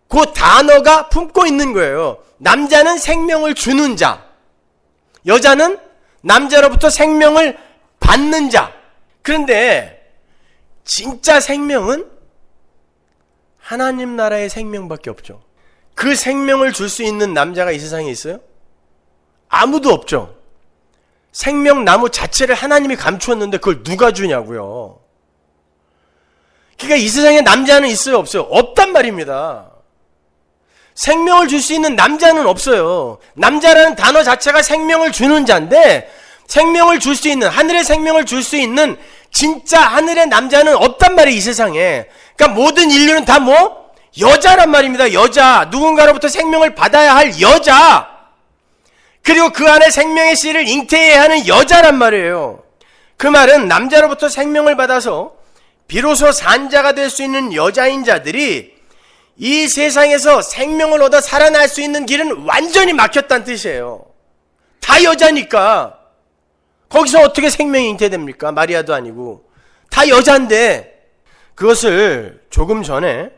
그 단어가 품고 있는 거예요. 남자는 생명을 주는 자, 여자는 남자로부터 생명을 받는 자. 그런데 진짜 생명은 하나님 나라의 생명밖에 없죠. 그 생명을 줄 수 있는 남자가 이 세상에 있어요? 아무도 없죠. 생명나무 자체를 하나님이 감추었는데 그걸 누가 주냐고요. 그러니까 이 세상에 남자는 있어요, 없어요? 없단 말입니다. 생명을 줄 수 있는 남자는 없어요. 남자라는 단어 자체가 생명을 주는 자인데 생명을 줄 수 있는, 하늘의 생명을 줄 수 있는 진짜 하늘의 남자는 없단 말이에요, 이 세상에. 그러니까 모든 인류는 다 뭐? 여자란 말입니다. 여자. 누군가로부터 생명을 받아야 할 여자. 그리고 그 안에 생명의 씨를 잉태해야 하는 여자란 말이에요. 그 말은 남자로부터 생명을 받아서 비로소 산자가 될 수 있는 여자인 자들이 이 세상에서 생명을 얻어 살아날 수 있는 길은 완전히 막혔다는 뜻이에요. 다 여자니까. 거기서 어떻게 생명이 잉태됩니까? 마리아도 아니고. 다 여자인데. 그것을 조금 전에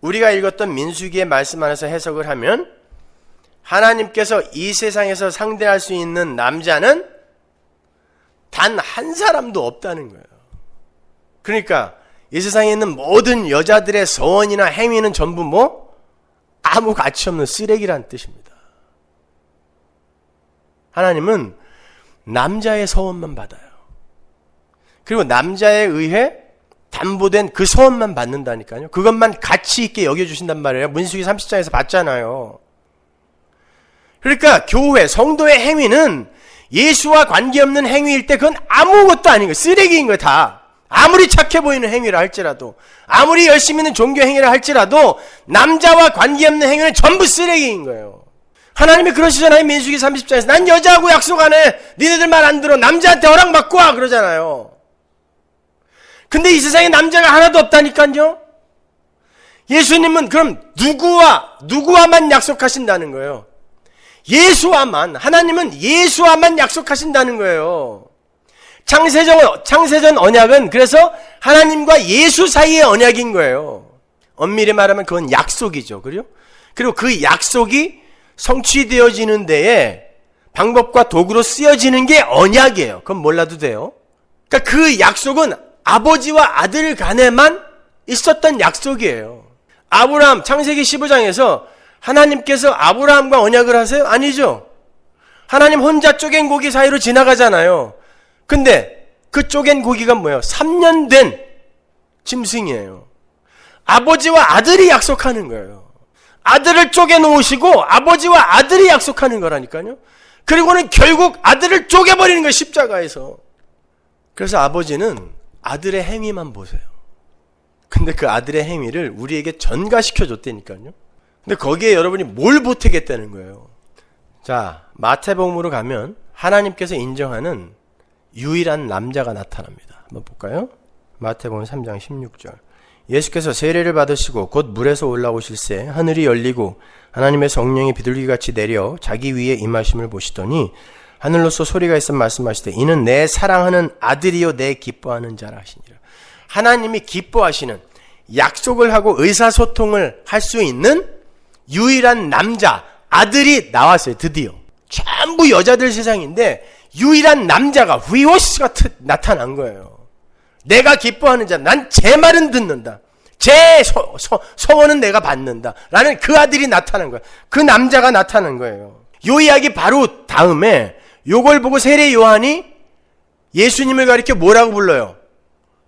우리가 읽었던 민수기의 말씀 안에서 해석을 하면 하나님께서 이 세상에서 상대할 수 있는 남자는 단 한 사람도 없다는 거예요. 그러니까 이 세상에 있는 모든 여자들의 서원이나 행위는 전부 뭐? 아무 가치 없는 쓰레기란 뜻입니다. 하나님은 남자의 서원만 받아요. 그리고 남자에 의해 담보된 그 서원만 받는다니까요. 그것만 가치 있게 여겨주신단 말이에요. 민수기 30장에서 봤잖아요. 그러니까 교회, 성도의 행위는 예수와 관계없는 행위일 때 그건 아무것도 아닌 거예요. 쓰레기인 거예요, 다. 아무리 착해 보이는 행위라 할지라도, 아무리 열심히 있는 종교 행위라 할지라도 남자와 관계없는 행위는 전부 쓰레기인 거예요. 하나님이 그러시잖아요. 민수기 30장에서 난 여자하고 약속 안 해. 니네들 말 안 들어. 남자한테 허락받고 와. 그러잖아요. 근데 이 세상에 남자가 하나도 없다니까요. 예수님은 그럼 누구와만 약속하신다는 거예요. 예수와만. 하나님은 예수와만 약속하신다는 거예요. 창세전 언약은 그래서 하나님과 예수 사이의 언약인 거예요. 엄밀히 말하면 그건 약속이죠. 그리고 그 약속이 성취되어지는 데에 방법과 도구로 쓰여지는 게 언약이에요. 그건 몰라도 돼요. 그러니까 그 약속은 아버지와 아들 간에만 있었던 약속이에요. 아브라함, 창세기 15장에서 하나님께서 아브라함과 언약을 하세요? 아니죠. 하나님 혼자 쪼갠 고기 사이로 지나가잖아요. 근데 그 쪼갠 고기가 뭐예요? 3년 된 짐승이에요. 아버지와 아들이 약속하는 거예요. 아들을 쪼개놓으시고 아버지와 아들이 약속하는 거라니까요. 그리고는 결국 아들을 쪼개버리는 거예요, 십자가에서. 그래서 아버지는 아들의 행위만 보세요. 근데 그 아들의 행위를 우리에게 전가시켜 줬다니까요. 근데 거기에 여러분이 뭘 보태겠다는 거예요. 자, 마태복음으로 가면 하나님께서 인정하는 유일한 남자가 나타납니다. 한번 볼까요? 마태복음 3장 16절. 예수께서 세례를 받으시고 곧 물에서 올라오실새 하늘이 열리고 하나님의 성령이 비둘기같이 내려 자기 위에 임하심을 보시더니 하늘로서 소리가 있어 말씀하시되 이는 내 사랑하는 아들이요 내 기뻐하는 자라 하시니라. 하나님이 기뻐하시는, 약속을 하고 의사소통을 할 수 있는 유일한 남자, 아들이 나왔어요. 드디어. 전부 여자들 세상인데 유일한 남자가 휘오스가 나타난 거예요. 내가 기뻐하는 자, 난 제 말은 듣는다. 제 소원은 내가 받는다. 라는 그 아들이 나타난 거예요. 그 남자가 나타난 거예요. 요 이야기 바로 다음에 요걸 보고 세례 요한이 예수님을 가리켜 뭐라고 불러요?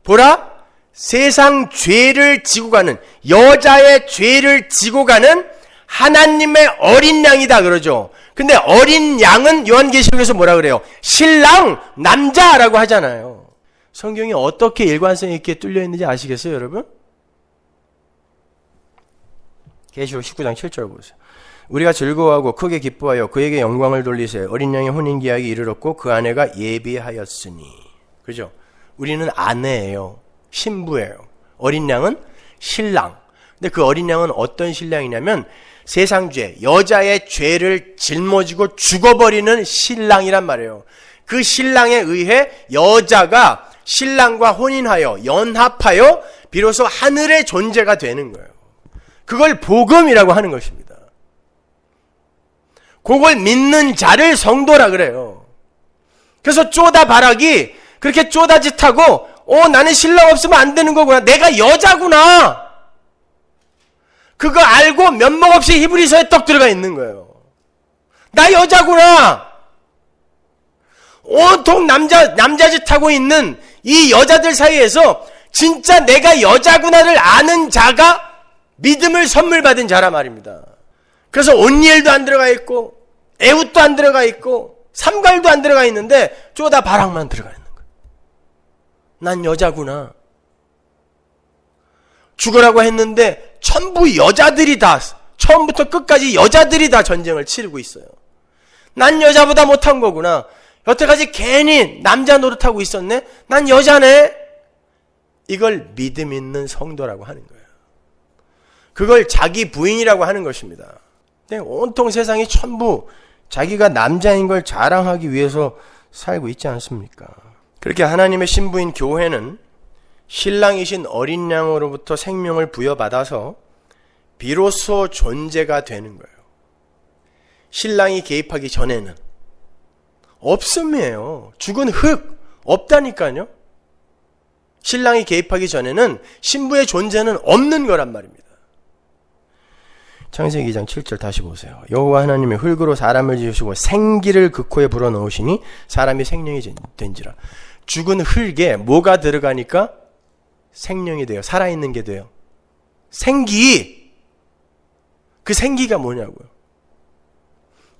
보라, 세상 죄를 지고 가는, 여자의 죄를 지고 가는 하나님의 어린 양이다 그러죠. 근데 어린 양은 요한계시록에서 뭐라 그래요? 신랑, 남자라고 하잖아요. 성경이 어떻게 일관성 있게 뚫려 있는지 아시겠어요, 여러분? 계시록 19장 7절 보세요. 우리가 즐거워하고 크게 기뻐하여 그에게 영광을 돌리세. 어린 양의 혼인계약이 이르렀고 그 아내가 예비하였으니. 그죠? 우리는 아내예요. 신부예요. 어린 양은 신랑. 근데 그 어린 양은 어떤 신랑이냐면 세상 죄, 여자의 죄를 짊어지고 죽어버리는 신랑이란 말이에요. 그 신랑에 의해 여자가 신랑과 혼인하여 연합하여 비로소 하늘의 존재가 되는 거예요. 그걸 복음이라고 하는 것입니다. 그걸 믿는 자를 성도라 그래요. 그래서 쪼다 바락이 그렇게 쪼다짓하고 나는 신랑 없으면 안 되는 거구나. 내가 여자구나. 그거 알고 면목 없이 히브리서에 떡 들어가 있는 거예요. 나 여자구나. 온통 남자짓 하고 있는 이 여자들 사이에서 진짜 내가 여자구나를 아는 자가 믿음을 선물 받은 자라 말입니다. 그래서 온니엘도 안 들어가 있고 에훗도 안 들어가 있고 삼갈도 안 들어가 있는데 저거 다 바락만 들어가 있는 거예요. 난 여자구나. 죽으라고 했는데 전부 여자들이 다, 처음부터 끝까지 여자들이 다 전쟁을 치르고 있어요. 난 여자보다 못한 거구나. 여태까지 괜히 남자 노릇하고 있었네. 난 여자네. 이걸 믿음 있는 성도라고 하는 거예요. 그걸 자기 부인이라고 하는 것입니다. 온통 세상이 전부 자기가 남자인 걸 자랑하기 위해서 살고 있지 않습니까? 그렇게 하나님의 신부인 교회는 신랑이신 어린 양으로부터 생명을 부여받아서 비로소 존재가 되는 거예요. 신랑이 개입하기 전에는 없음이에요. 죽은 흙 없다니까요. 신랑이 개입하기 전에는 신부의 존재는 없는 거란 말입니다. 창세기 2장 7절 다시 보세요. 여호와 하나님이 흙으로 사람을 지으시고 생기를 그 코에 불어넣으시니 사람이 생명이 된지라. 죽은 흙에 뭐가 들어가니까 생명이 돼요. 살아있는 게 돼요. 생기. 그 생기가 뭐냐고요.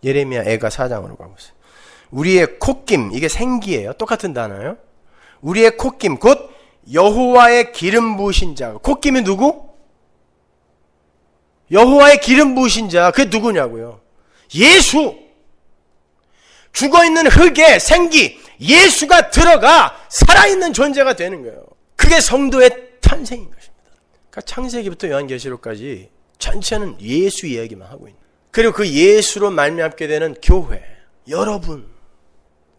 예레미야 애가 4장으로 가보세요. 우리의 콧김, 이게 생기예요. 똑같은 단어예요. 우리의 콧김, 곧 여호와의 기름 부으신 자. 콧김이 누구? 여호와의 기름 부으신 자. 그게 누구냐고요. 예수. 죽어있는 흙에 생기, 예수가 들어가 살아있는 존재가 되는 거예요. 그게 성도의 탄생인 것입니다. 그러니까 창세기부터 요한계시록까지 전체는 예수 이야기만 하고 있는 거예요. 그리고 그 예수로 말미암게 되는 교회, 여러분,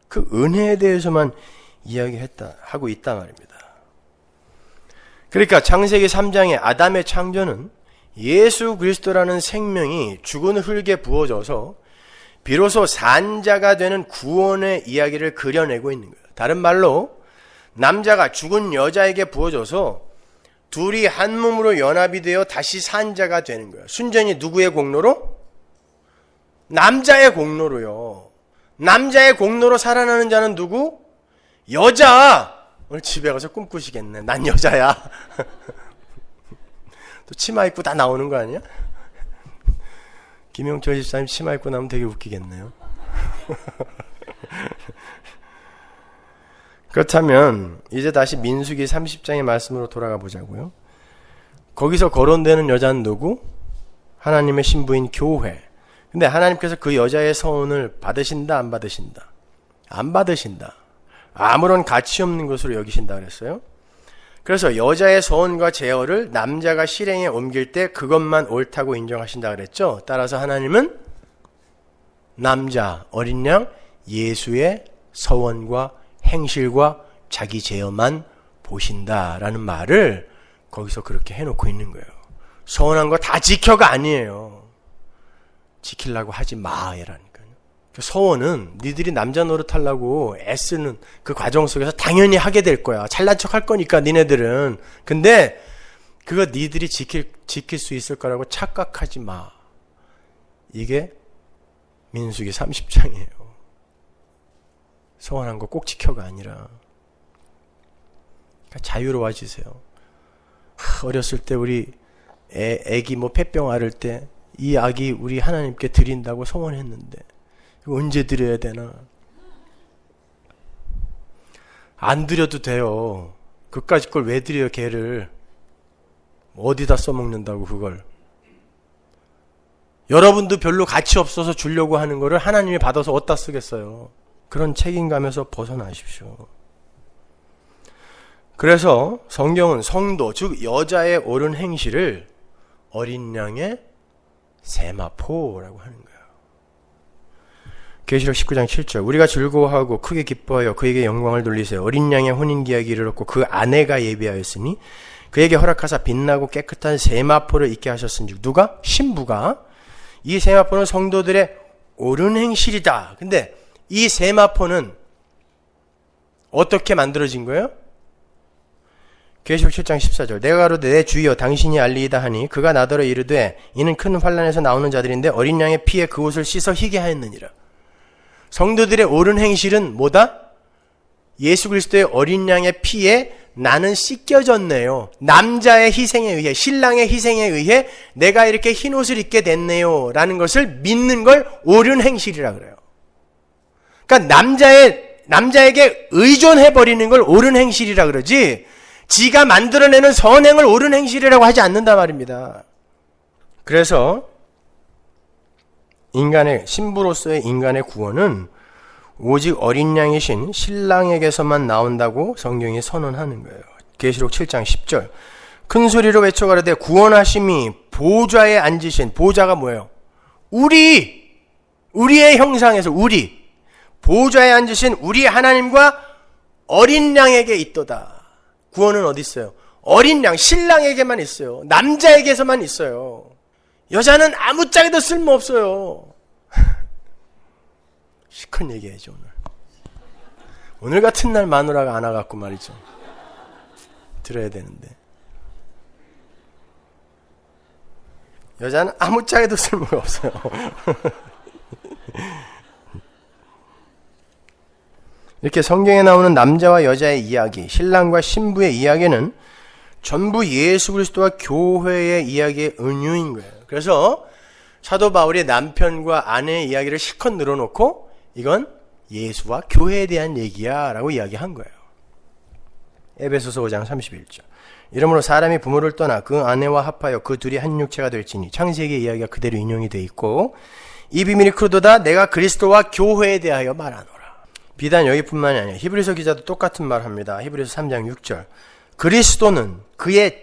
그 은혜에 대해서만 하고 있단 말입니다. 그러니까 창세기 3장의 아담의 창조는 예수 그리스도라는 생명이 죽은 흙에 부어져서 비로소 산자가 되는 구원의 이야기를 그려내고 있는 거예요. 다른 말로 남자가 죽은 여자에게 부어져서 둘이 한 몸으로 연합이 되어 다시 산자가 되는 거예요. 순전히 누구의 공로로? 남자의 공로로요. 남자의 공로로 살아나는 자는 누구? 여자. 오늘 집에 가서 꿈꾸시겠네. 난 여자야. 또 치마 입고 다 나오는 거 아니야? 김용철 집사님 치마 입고 나오면 되게 웃기겠네요. 그렇다면 이제 다시 민수기 30장의 말씀으로 돌아가 보자고요. 거기서 거론되는 여자는 누구? 하나님의 신부인 교회. 근데 하나님께서 그 여자의 서원을 받으신다, 안 받으신다? 안 받으신다. 아무런 가치 없는 것으로 여기신다 그랬어요. 그래서 여자의 서원과 제어를 남자가 실행에 옮길 때 그것만 옳다고 인정하신다 그랬죠. 따라서 하나님은 남자, 어린 양, 예수의 서원과 행실과 자기 제어만 보신다라는 말을 거기서 그렇게 해놓고 있는 거예요. 서원한 거 다 지켜가 아니에요. 지키려고 하지 마라니까요. 서원은 니들이 남자 노릇하려고 애쓰는 그 과정 속에서 당연히 하게 될 거야. 잘난 척 할 거니까 니네들은. 근데 그거 니들이 지킬 수 있을 거라고 착각하지 마. 이게 민수기 30장이에요. 서원한 거 꼭 지켜가 아니라 자유로워지세요. 어렸을 때 우리 애기 폐병 앓을 때 이 아기 우리 하나님께 드린다고 서원했는데 이거 언제 드려야 되나? 안 드려도 돼요. 그까짓 걸 왜 드려요, 걔를? 어디다 써먹는다고 그걸. 여러분도 별로 가치 없어서 주려고 하는 거를 하나님이 받아서 어디다 쓰겠어요. 그런 책임감에서 벗어나십시오. 그래서 성경은 성도, 즉 여자의 옳은 행실을 어린 양의 세마포라고 하는 거예요. 계시록 19장 7절 우리가 즐거워하고 크게 기뻐하여 그에게 영광을 돌리세요. 어린 양의 혼인기약이 이르렀고 그 아내가 예비하였으니 그에게 허락하사 빛나고 깨끗한 세마포를 입게 하셨은즉 누가? 신부가. 이 세마포는 성도들의 옳은 행실이다. 근데 이 세마포는 어떻게 만들어진 거예요? 계시록 7장 14절 내가 가로되 내 주여 당신이 알리이다 하니 그가 나더러 이르되 이는 큰 환난에서 나오는 자들인데 어린 양의 피에 그 옷을 씻어 희게 하였느니라. 성도들의 옳은 행실은 뭐다? 예수 그리스도의 어린 양의 피에 나는 씻겨졌네요. 남자의 희생에 의해, 신랑의 희생에 의해 내가 이렇게 흰 옷을 입게 됐네요 라는 것을 믿는 걸 옳은 행실이라 그래요. 그러니까 남자에게 의존해버리는 걸 옳은 행실이라 그러지, 지가 만들어내는 선행을 옳은 행실이라고 하지 않는단 말입니다. 그래서 신부로서의 인간의 구원은 오직 어린 양이신 신랑에게서만 나온다고 성경이 선언하는 거예요. 계시록 7장 10절 큰 소리로 외쳐가라되 구원하심이 보좌에 앉으신, 보좌가 뭐예요? 우리의 형상에서 보좌에 앉으신 우리 하나님과 어린 양에게 있도다. 구원은 어디 있어요? 어린 양, 신랑에게만 있어요. 남자에게서만 있어요. 여자는 아무짝에도 쓸모없어요. 시큰 얘기해야죠. 오늘 같은 날 마누라가 안 와갖고 말이죠. 들어야 되는데. 여자는 아무짝에도 쓸모가 없어요. 이렇게 성경에 나오는 남자와 여자의 이야기, 신랑과 신부의 이야기는 전부 예수 그리스도와 교회의 이야기의 은유인 거예요. 그래서 사도 바울이 남편과 아내의 이야기를 실컷 늘어놓고 이건 예수와 교회에 대한 얘기야 라고 이야기한 거예요. 에베소서 5장 31절 이러므로 사람이 부모를 떠나 그 아내와 합하여 그 둘이 한 육체가 될지니, 창세기의 이야기가 그대로 인용이 되어 있고 이 비밀이 크도다 내가 그리스도와 교회에 대하여 말하노라. 비단 여기뿐만이 아니에요. 히브리서 기자도 똑같은 말을 합니다. 히브리서 3장 6절 그리스도는 그의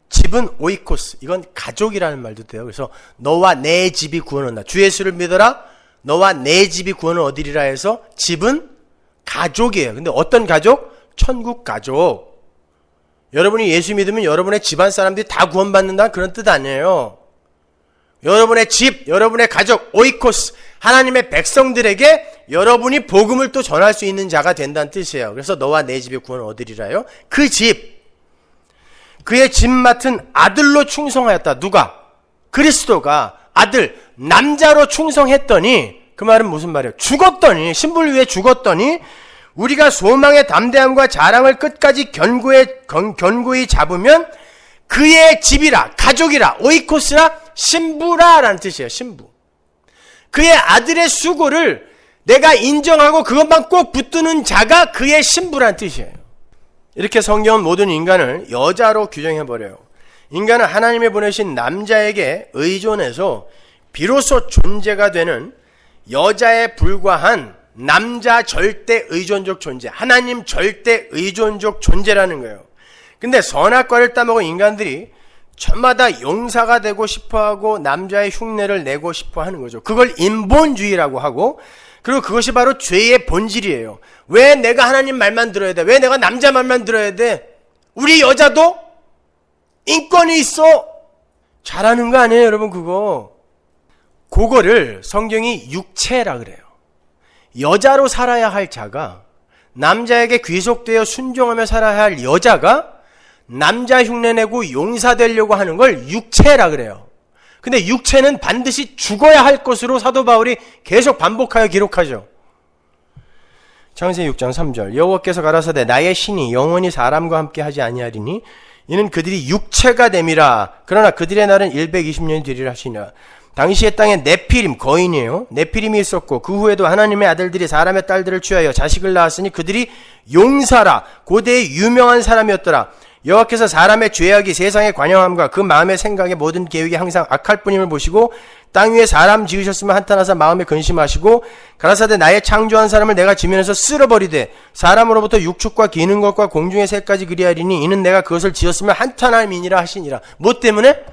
집은 오이코스, 이건 가족이라는 말도 돼요. 그래서 너와 내 집이 구원을 얻는다. 주 예수를 믿어라 너와 내 집이 구원을 얻으리라 해서 집은 가족이에요. 근데 어떤 가족? 천국 가족. 여러분이 예수 믿으면 여러분의 집안 사람들이 다 구원받는다 그런 뜻 아니에요. 여러분의 집, 여러분의 가족, 오이코스, 하나님의 백성들에게 여러분이 복음을 또 전할 수 있는 자가 된다는 뜻이에요. 그래서 너와 내 집에 구원을 얻으리라요. 그 집, 그의 집 맡은 아들로 충성하였다. 누가? 그리스도가 아들, 남자로 충성했더니, 그 말은 무슨 말이에요? 죽었더니, 신부를 위해 죽었더니 우리가 소망의 담대함과 자랑을 끝까지 견고히 잡으면 그의 집이라, 가족이라, 오이코스라, 신부라라는 뜻이에요. 신부. 그의 아들의 수고를 내가 인정하고 그것만 꼭 붙드는 자가 그의 신부라는 뜻이에요. 이렇게 성경은 모든 인간을 여자로 규정해버려요. 인간은 하나님이 보내신 남자에게 의존해서 비로소 존재가 되는 여자에 불과한 남자 절대 의존적 존재, 하나님 절대 의존적 존재라는 거예요. 근데 선악과를 따먹은 인간들이 저마다 용사가 되고 싶어하고 남자의 흉내를 내고 싶어하는 거죠. 그걸 인본주의라고 하고, 그리고 그것이 바로 죄의 본질이에요. 왜 내가 하나님 말만 들어야 돼? 왜 내가 남자 말만 들어야 돼? 우리 여자도 인권이 있어. 잘하는 거 아니에요, 여러분? 그거를 성경이 육체라 그래요. 여자로 살아야 할 자가, 남자에게 귀속되어 순종하며 살아야 할 여자가 남자 흉내내고 용사되려고 하는 걸 육체라 그래요. 근데 육체는 반드시 죽어야 할 것으로 사도 바울이 계속 반복하여 기록하죠. 창세기 6장 3절 여호와께서 가라사대 나의 신이 영원히 사람과 함께 하지 아니하리니 이는 그들이 육체가 됨이라. 그러나 그들의 날은 120년이 되리라 하시니라. 당시의 땅에 네피림, 거인이에요. 네피림이 있었고 그 후에도 하나님의 아들들이 사람의 딸들을 취하여 자식을 낳았으니 그들이 용사라, 고대의 유명한 사람이었더라. 여호와께서 사람의 죄악이 세상의 관영함과 그 마음의 생각의 모든 계획이 항상 악할 뿐임을 보시고 땅 위에 사람 지으셨으면 한탄하사 마음에 근심하시고 가라사대 나의 창조한 사람을 내가 지면에서 쓸어버리되 사람으로부터 육축과 기는 것과 공중의 새까지 그리하리니 이는 내가 그것을 지었으면 한탄함이니라 하시니라. 뭐 때문에?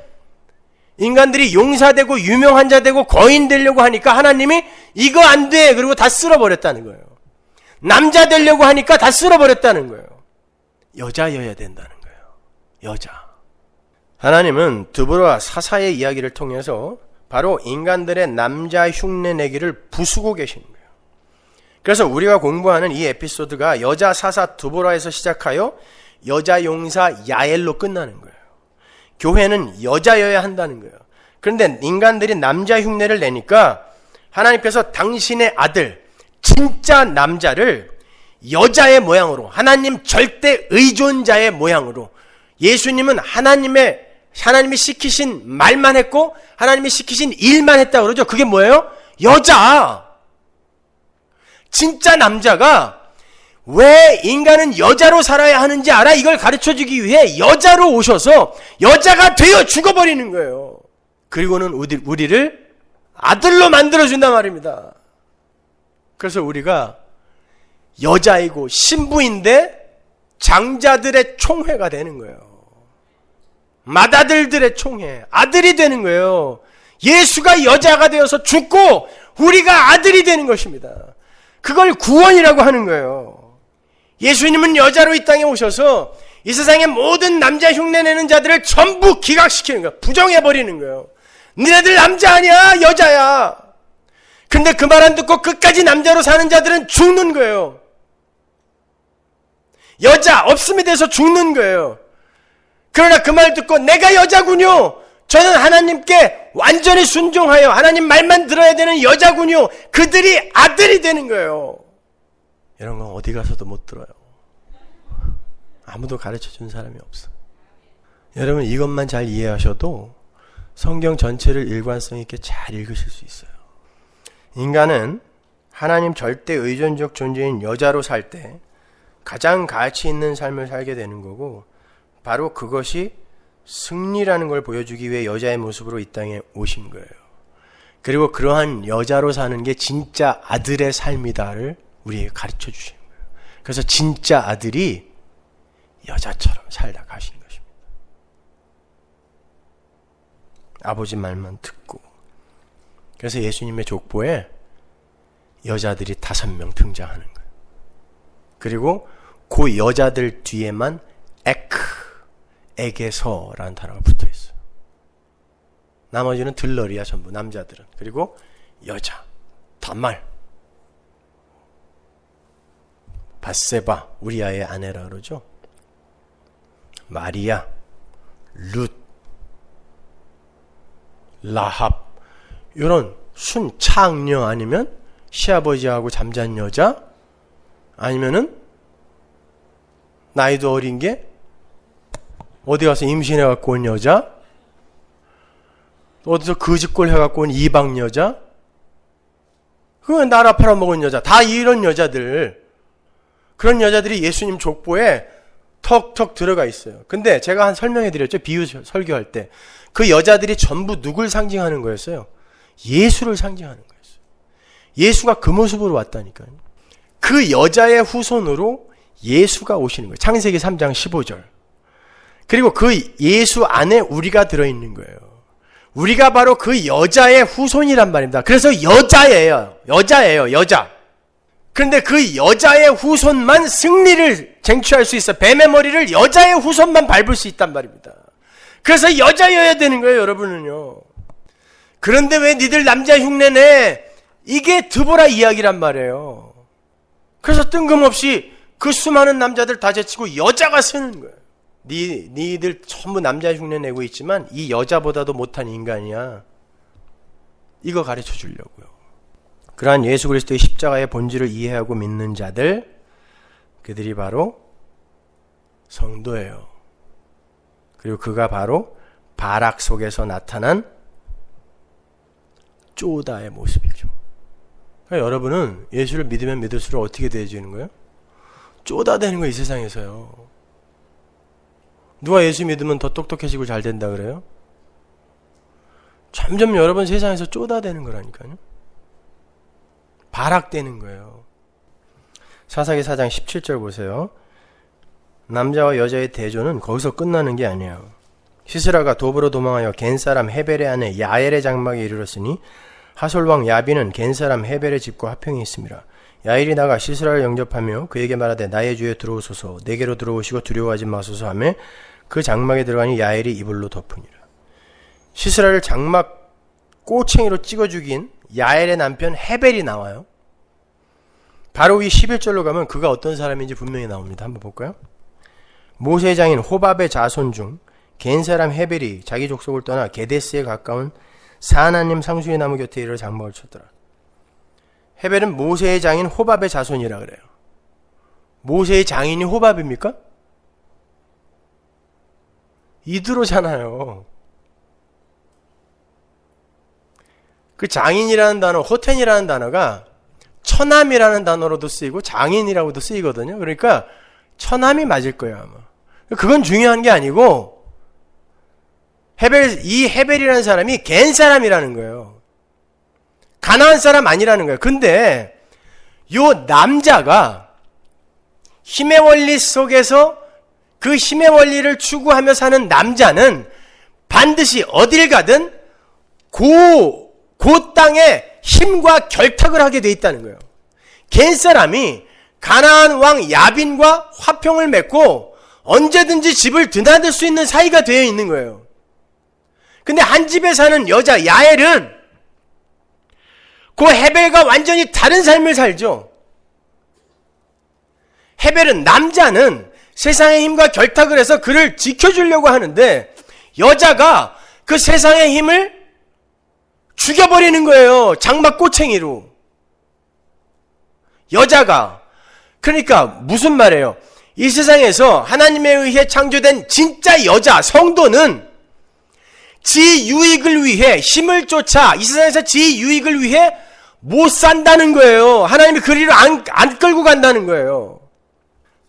인간들이 용사되고 유명한 자 되고 거인 되려고 하니까 하나님이 이거 안 돼! 그리고 다 쓸어버렸다는 거예요. 남자 되려고 하니까 다 쓸어버렸다는 거예요. 여자여야 된다는 거예요. 여자. 하나님은 드보라 사사의 이야기를 통해서 바로 인간들의 남자 흉내내기를 부수고 계신 거예요. 그래서 우리가 공부하는 이 에피소드가 여자 사사 드보라에서 시작하여 여자 용사 야엘로 끝나는 거예요. 교회는 여자여야 한다는 거예요. 그런데 인간들이 남자 흉내를 내니까 하나님께서 당신의 아들, 진짜 남자를 여자의 모양으로, 하나님 절대 의존자의 모양으로, 예수님은 하나님이 시키신 말만 했고 하나님이 시키신 일만 했다 그러죠. 그게 뭐예요? 여자. 진짜 남자가 왜 인간은 여자로 살아야 하는지 알아? 이걸 가르쳐주기 위해 여자로 오셔서 여자가 되어 죽어버리는 거예요. 그리고는 우리를 아들로 만들어준단 말입니다. 그래서 우리가 여자이고 신부인데 장자들의 총회가 되는 거예요. 맏아들들의 총회, 아들이 되는 거예요. 예수가 여자가 되어서 죽고 우리가 아들이 되는 것입니다. 그걸 구원이라고 하는 거예요. 예수님은 여자로 이 땅에 오셔서 이 세상의 모든 남자 흉내내는 자들을 전부 기각시키는 거예요. 부정해버리는 거예요. 너네들 남자 아니야, 여자야. 근데 그 말 안 듣고 끝까지 남자로 사는 자들은 죽는 거예요. 여자 없음에 대해서 죽는 거예요. 그러나 그 말 듣고 내가 여자군요. 저는 하나님께 완전히 순종하여 하나님 말만 들어야 되는 여자군요. 그들이 아들이 되는 거예요. 이런 건 어디 가서도 못 들어요. 아무도 가르쳐준 사람이 없어. 여러분 이것만 잘 이해하셔도 성경 전체를 일관성 있게 잘 읽으실 수 있어요. 인간은 하나님 절대 의존적 존재인 여자로 살 때 가장 가치 있는 삶을 살게 되는 거고, 바로 그것이 승리라는 걸 보여주기 위해 여자의 모습으로 이 땅에 오신 거예요. 그리고 그러한 여자로 사는 게 진짜 아들의 삶이다를 우리에게 가르쳐 주시는 거예요. 그래서 진짜 아들이 여자처럼 살다 가신 것입니다. 아버지 말만 듣고. 그래서 예수님의 족보에 여자들이 5명 등장하는 거예요. 그리고 그 여자들 뒤에만 에게서라는 단어가 붙어 있어요. 나머지는 들러리야, 전부 남자들은. 그리고 여자, 단말, 바세바, 우리아의 아내라 그러죠. 마리아, 룻, 라합, 이런 순창녀 아니면 시아버지하고 잠잔 여자, 아니면은 나이도 어린 게 어디 가서 임신해 갖고 온 여자, 어디서 거짓골 해 갖고 온 이방 여자, 그건 나라 팔아먹은 여자, 다 이런 여자들, 그런 여자들이 예수님 족보에 턱턱 들어가 있어요. 근데 제가 한 설명해 드렸죠. 비유 설교할 때. 그 여자들이 전부 누굴 상징하는 거였어요? 예수를 상징하는 거였어요. 예수가 그 모습으로 왔다니까요. 그 여자의 후손으로 예수가 오시는 거예요. 창세기 3장 15절. 그리고 그 예수 안에 우리가 들어있는 거예요. 우리가 바로 그 여자의 후손이란 말입니다. 그래서 여자예요. 여자. 그런데 그 여자의 후손만 승리를 쟁취할 수 있어. 뱀의 머리를 여자의 후손만 밟을 수 있단 말입니다. 그래서 여자여야 되는 거예요, 여러분은요. 그런데 왜 니들 남자 흉내내? 이게 드보라 이야기란 말이에요. 그래서 뜬금없이 그 수많은 남자들 다 제치고 여자가 쓰는 거예요. 니들 전부 남자 흉내 내고 있지만 이 여자보다도 못한 인간이야. 이거 가르쳐 주려고요. 그러한 예수 그리스도의 십자가의 본질을 이해하고 믿는 자들, 그들이 바로 성도예요. 그리고 그가 바로 바락 속에서 나타난 쪼다의 모습이죠. 그러니까 여러분은 예수를 믿으면 믿을수록 어떻게 되어지는 거예요? 쪼다 되는 거예요, 이 세상에서요. 누가 예수 믿으면 더 똑똑해지고 잘 된다 그래요? 점점 여러분 세상에서 쪼다 되는 거라니까요. 바락되는 거예요. 사사기 4장 17절 보세요. 남자와 여자의 대조는 거기서 끝나는 게 아니에요. 시스라가 도브로 도망하여 겐사람 헤벨의 아내 야엘의 장막에 이르렀으니 하솔왕 야빈은 겐사람 헤벨의 집과 화평이 있습니다. 야엘이 나가 시스라를 영접하며 그에게 말하되 나의 주에 들어오소서, 내게로 들어오시고 두려워하지 마소서 하며 그 장막에 들어가니 야엘이 이불로 덮으니라. 시스라를 장막 꼬챙이로 찍어 죽인 야엘의 남편 헤벨이 나와요. 바로 이 11절로 가면 그가 어떤 사람인지 분명히 나옵니다. 한번 볼까요? 모세의 장인 호밥의 자손 중 겐 사람 헤벨이 자기 족속을 떠나 게데스에 가까운 사하나님 상수의 나무 곁에 이르러 장막을 쳤더라. 헤벨은 모세의 장인 호밥의 자손이라 그래요. 모세의 장인이 호밥입니까? 이드로잖아요. 그 장인이라는 단어, 호텐이라는 단어가 처남이라는 단어로도 쓰이고 장인이라고도 쓰이거든요. 그러니까 처남이 맞을 거예요, 아마. 그건 중요한 게 아니고 이 헤벨이라는 사람이 겐 사람이라는 거예요. 가나안 사람 아니라는 거예요. 근데 요 남자가 힘의 원리 속에서 그 힘의 원리를 추구하며 사는 남자는 반드시 어딜 가든 그 땅에 힘과 결탁을 하게 돼 있다는 거예요. 겐 사람이 가나안 왕 야빈과 화평을 맺고 언제든지 집을 드나들 수 있는 사이가 되어 있는 거예요. 근데 한 집에 사는 여자 야엘은 그 헤벨과 완전히 다른 삶을 살죠. 헤벨은 남자는 세상의 힘과 결탁을 해서 그를 지켜주려고 하는데 여자가 그 세상의 힘을 죽여버리는 거예요. 장막 꼬챙이로. 여자가. 그러니까 무슨 말이에요? 이 세상에서 하나님에 의해 창조된 진짜 여자, 성도는 지 유익을 위해 힘을 쫓아 이 세상에서 지 유익을 위해 못 산다는 거예요. 하나님이 그 일을 안 끌고 간다는 거예요.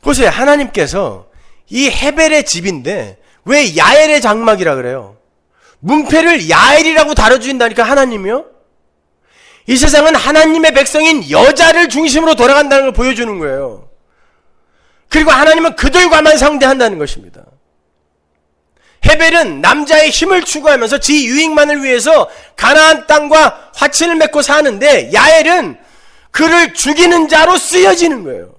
보세요. 하나님께서 이 헤벨의 집인데 왜 야엘의 장막이라 그래요? 문패를 야엘이라고 다뤄주신다니까 하나님이요? 이 세상은 하나님의 백성인 여자를 중심으로 돌아간다는 걸 보여주는 거예요. 그리고 하나님은 그들과만 상대한다는 것입니다. 헤벨은 남자의 힘을 추구하면서 지 유익만을 위해서 가나안 땅과 화친을 맺고 사는데 야엘은 그를 죽이는 자로 쓰여지는 거예요.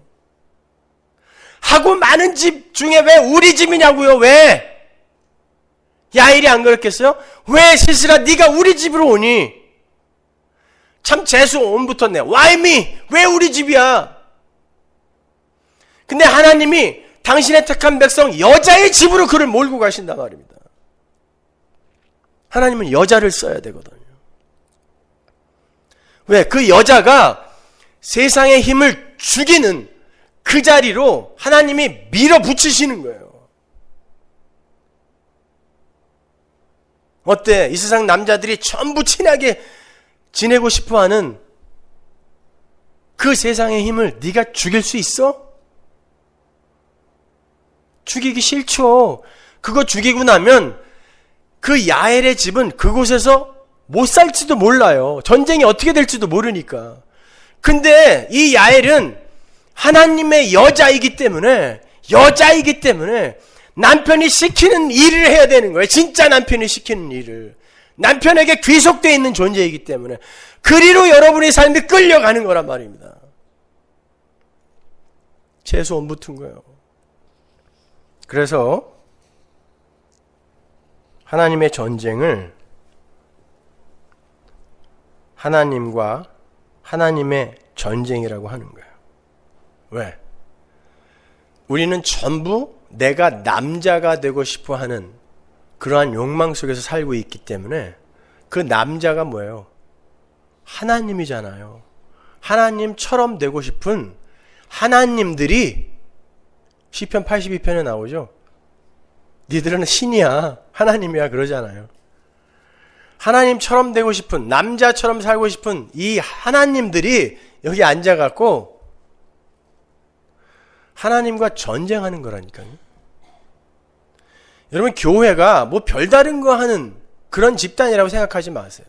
하고 많은 집 중에 왜 우리 집이냐고요? 왜? 야엘이 안 그랬겠어요? 왜 시스라 네가 우리 집으로 오니? 참 재수 온 붙었네. Why me? 왜 우리 집이야? 근데 하나님이 당신의 택한 백성 여자의 집으로 그를 몰고 가신단 말입니다. 하나님은 여자를 써야 되거든요. 왜? 그 여자가 세상의 힘을 죽이는 그 자리로 하나님이 밀어붙이시는 거예요. 어때? 이 세상 남자들이 전부 친하게 지내고 싶어하는 그 세상의 힘을 네가 죽일 수 있어? 죽이기 싫죠. 그거 죽이고 나면 그 야엘의 집은 그곳에서 못 살지도 몰라요. 전쟁이 어떻게 될지도 모르니까. 근데 이 야엘은 하나님의 여자이기 때문에 남편이 시키는 일을 해야 되는 거예요. 진짜 남편이 시키는 일을. 남편에게 귀속되어 있는 존재이기 때문에 그리로 여러분의 삶이 끌려가는 거란 말입니다. 재수 온 붙은 거예요. 그래서 하나님의 전쟁을 하나님과 하나님의 전쟁이라고 하는 거예요. 왜? 우리는 전부 내가 남자가 되고 싶어 하는 그러한 욕망 속에서 살고 있기 때문에 그 남자가 뭐예요? 하나님이잖아요. 하나님처럼 되고 싶은 하나님들이 시편 82편에 나오죠. 니들은 신이야, 하나님이야 그러잖아요. 하나님처럼 되고 싶은, 남자처럼 살고 싶은 이 하나님들이 여기 앉아갖고 하나님과 전쟁하는 거라니까요. 여러분, 교회가 뭐 별다른 거 하는 그런 집단이라고 생각하지 마세요.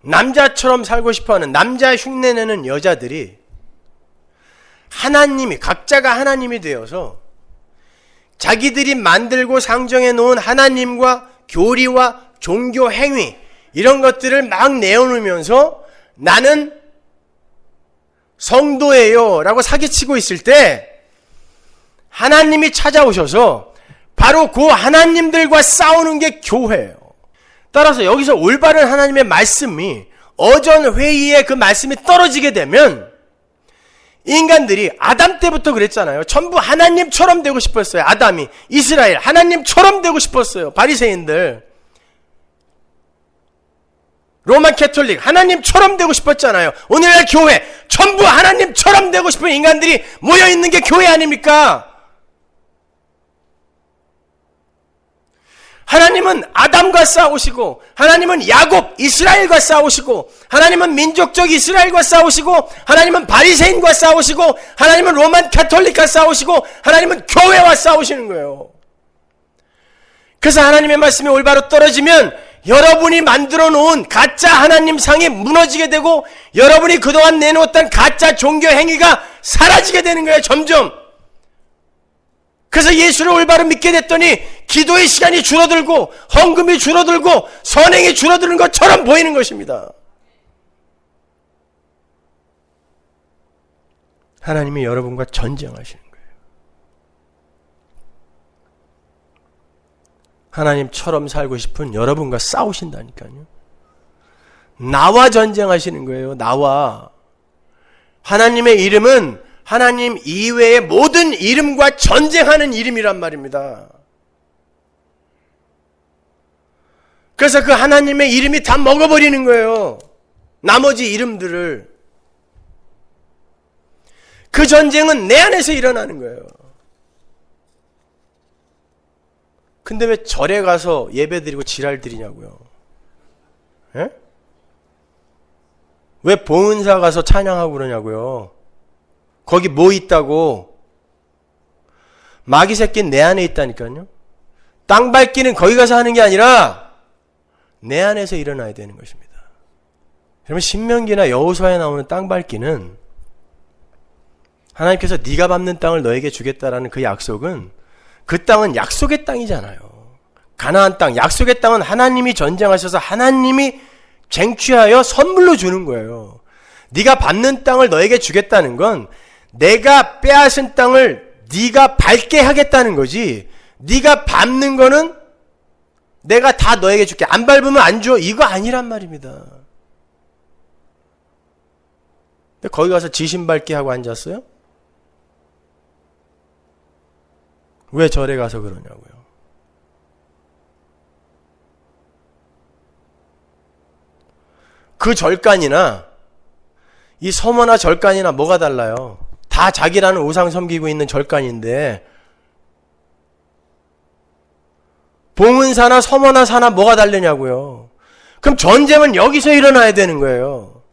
남자처럼 살고 싶어하는, 남자 흉내내는 여자들이 하나님이, 각자가 하나님이 되어서 자기들이 만들고 상정해 놓은 하나님과 교리와 종교 행위, 이런 것들을 막 내어놓으면서 나는 성도예요 라고 사기치고 있을 때 하나님이 찾아오셔서 바로 그 하나님들과 싸우는 게 교회예요. 따라서 여기서 올바른 하나님의 말씀이 어전 회의에 그 말씀이 떨어지게 되면 인간들이 아담 때부터 그랬잖아요. 전부 하나님처럼 되고 싶었어요. 아담이, 이스라엘, 하나님처럼 되고 싶었어요. 바리새인들, 로만 캐톨릭, 하나님처럼 되고 싶었잖아요. 오늘날 교회, 전부 하나님처럼 되고 싶은 인간들이 모여있는 게 교회 아닙니까? 하나님은 아담과 싸우시고, 하나님은 야곱, 이스라엘과 싸우시고, 하나님은 민족적 이스라엘과 싸우시고, 하나님은 바리새인과 싸우시고, 하나님은 로만 캐톨릭과 싸우시고, 하나님은 교회와 싸우시는 거예요. 그래서 하나님의 말씀이 올바로 떨어지면 여러분이 만들어 놓은 가짜 하나님 상이 무너지게 되고, 여러분이 그동안 내놓았던 가짜 종교 행위가 사라지게 되는 거예요, 점점. 그래서 예수를 올바로 믿게 됐더니 기도의 시간이 줄어들고 헌금이 줄어들고 선행이 줄어드는 것처럼 보이는 것입니다. 하나님이 여러분과 전쟁하시는 거예요. 하나님처럼 살고 싶은 여러분과 싸우신다니까요. 나와 전쟁하시는 거예요. 나와. 하나님의 이름은 하나님 이외의 모든 이름과 전쟁하는 이름이란 말입니다. 그래서 그 하나님의 이름이 다 먹어버리는 거예요. 나머지 이름들을. 그 전쟁은 내 안에서 일어나는 거예요. 근데 왜 절에 가서 예배드리고 지랄드리냐고요? 예? 왜 봉은사 가서 찬양하고 그러냐고요? 거기 뭐 있다고? 마귀 새끼는 내 안에 있다니까요. 땅 밟기는 거기 가서 하는 게 아니라 내 안에서 일어나야 되는 것입니다. 여러분, 신명기나 여호수아에 나오는 땅 밟기는 하나님께서 네가 밟는 땅을 너에게 주겠다라는 그 약속은, 그 땅은 약속의 땅이잖아요. 가나안 땅, 약속의 땅은 하나님이 전쟁하셔서 하나님이 쟁취하여 선물로 주는 거예요. 네가 밟는 땅을 너에게 주겠다는 건 내가 빼앗은 땅을 네가 밟게 하겠다는 거지, 네가 밟는 거는 내가 다 너에게 줄게, 안 밟으면 안 줘, 이거 아니란 말입니다. 근데 거기 가서 지신 밟기 하고 앉았어요? 왜 절에 가서 그러냐고요. 그 절간이나 이 서머나 절간이나 뭐가 달라요? 다 자기라는 우상 섬기고 있는 절간인데, 봉은사나 서머나 사나 뭐가 다르냐고요. 그럼 전쟁은 여기서 일어나야 되는 거예요.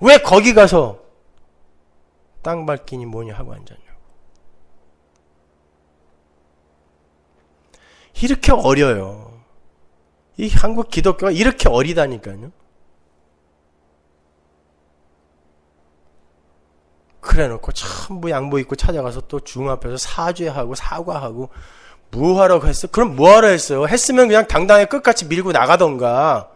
왜 거기 가서 땅 밟기니 뭐니 하고 앉았냐고. 이렇게 어려요. 이 한국 기독교가 이렇게 어리다니까요. 그래 놓고 전부 양복 입고 찾아가서 또 중 앞에서 사죄하고 사과하고 뭐하라고 했어? 그럼 뭐하라 했어요? 했으면 그냥 당당하게 끝까지 밀고 나가던가.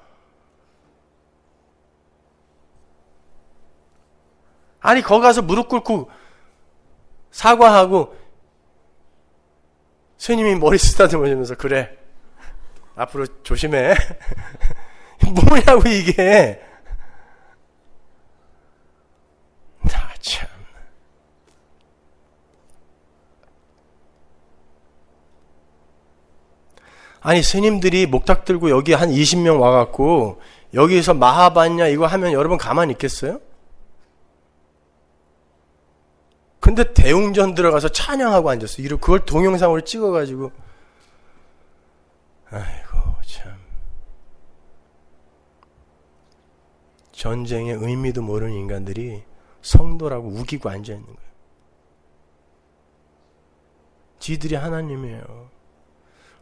아니, 거기 가서 무릎 꿇고 사과하고 스님이 머리 쓰다듬으면서 그래, 앞으로 조심해. 뭐냐고 이게. 나 참. 아니, 스님들이 목탁 들고 여기 한 20명 와갖고 여기서 마하반냐 이거 하면 여러분 가만히 있겠어요? 근데 대웅전 들어가서 찬양하고 앉았어. 이러고 그걸 동영상으로 찍어가지고. 아이고 참. 전쟁의 의미도 모르는 인간들이 성도라고 우기고 앉아있는 거예요. 지들이 하나님이에요.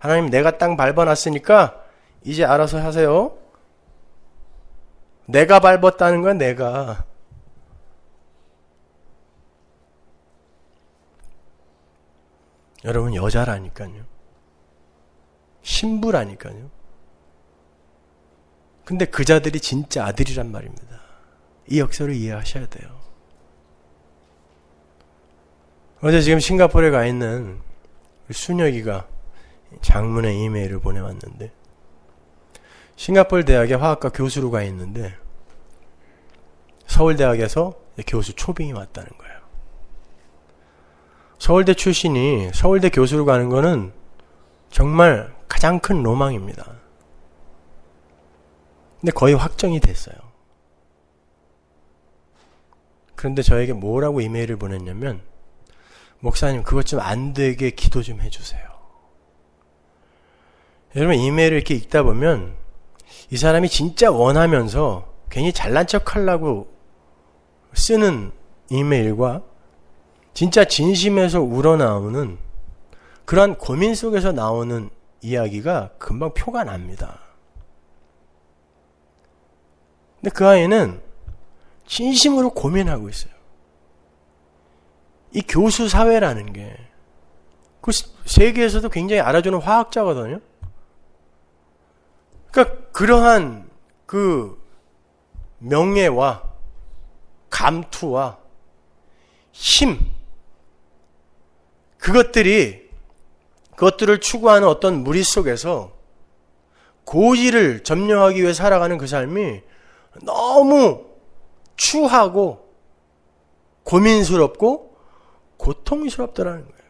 하나님, 내가 땅 밟아놨으니까 이제 알아서 하세요. 내가 밟았다는 건 내가. 여러분, 여자라니까요. 신부라니까요. 근데 그 자들이 진짜 아들이란 말입니다. 이 역사를 이해하셔야 돼요. 어제 지금 싱가포르에 가 있는 순혁이가 장문의 이메일을 보내왔는데, 싱가포르 대학의 화학과 교수로 가 있는데 서울대학에서 교수 초빙이 왔다는 거예요. 서울대 출신이 서울대 교수로 가는 거는 정말 가장 큰 로망입니다. 근데 거의 확정이 됐어요. 그런데 저에게 뭐라고 이메일을 보냈냐면, 목사님 그것 좀 안 되게 기도 좀 해주세요. 여러분, 이메일을 이렇게 읽다 보면 이 사람이 진짜 원하면서 괜히 잘난 척 하려고 쓰는 이메일과 진짜 진심에서 우러나오는 그러한 고민 속에서 나오는 이야기가 금방 표가 납니다. 근데 그 아이는 진심으로 고민하고 있어요. 이 교수 사회라는 게 그 세계에서도 굉장히 알아주는 화학자거든요. 그러니까 그러한 그 명예와 감투와 힘, 그것들을 추구하는 어떤 무리 속에서 고지를 점령하기 위해 살아가는 그 삶이 너무 추하고 고민스럽고 고통스럽더라는 거예요.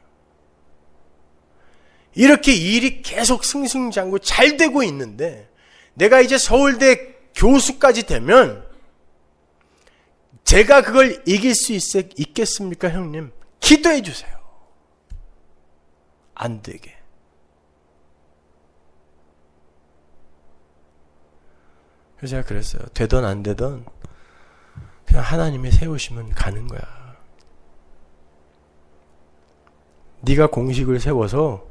이렇게 일이 계속 승승장구 잘 되고 있는데 내가 이제 서울대 교수까지 되면 제가 그걸 이길 수 있겠습니까, 형님? 기도해 주세요. 안 되게. 그래서 제가 그랬어요. 되든 안 되든 그냥 하나님이 세우시면 가는 거야. 네가 공식을 세워서